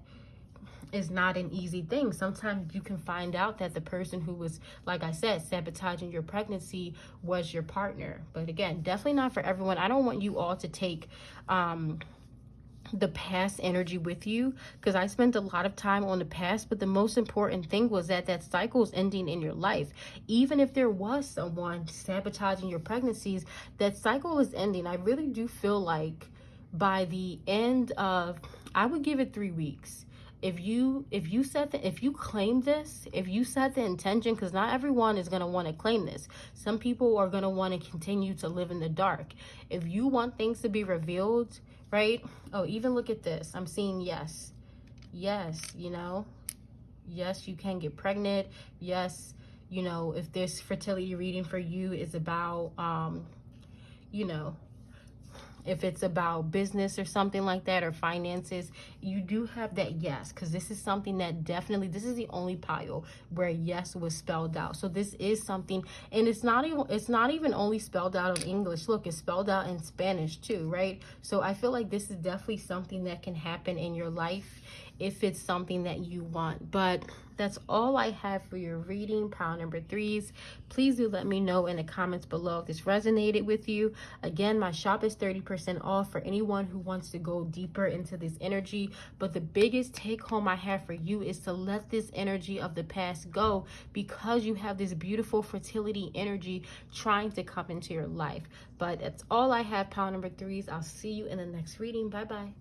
is not an easy thing. Sometimes you can find out that the person who was, like I said, sabotaging your pregnancy was your partner. But again, definitely not for everyone. I don't want you all to take the past energy with you, because I spent a lot of time on the past, but the most important thing was that cycle is ending in your life. Even if there was someone sabotaging your pregnancies, that cycle is ending. I really do feel like by the end of, I would give it 3 weeks. If you claim this, if you set the intention, because not everyone is going to want to claim this. Some people are going to want to continue to live in the dark. If you want things to be revealed, right? Oh, even look at this. I'm seeing yes, you know, yes, you can get pregnant. Yes, you know, if this fertility reading for you is about, you know, if it's about business or something like that, or finances, you do have that yes, because this is something that definitely, this is the only pile where yes was spelled out. So this is something, and it's not even only spelled out in English. Look, it's spelled out in Spanish too, right? So I feel like this is definitely something that can happen in your life. if it's something that you want. But that's all I have for your reading, pile number 3s. Please do let me know in the comments below if this resonated with you. Again, my shop is 30% off for anyone who wants to go deeper into this energy. But the biggest take home I have for you is to let this energy of the past go, because you have this beautiful fertility energy trying to come into your life. But that's all I have, pile number 3s. I'll see you in the next reading. Bye bye.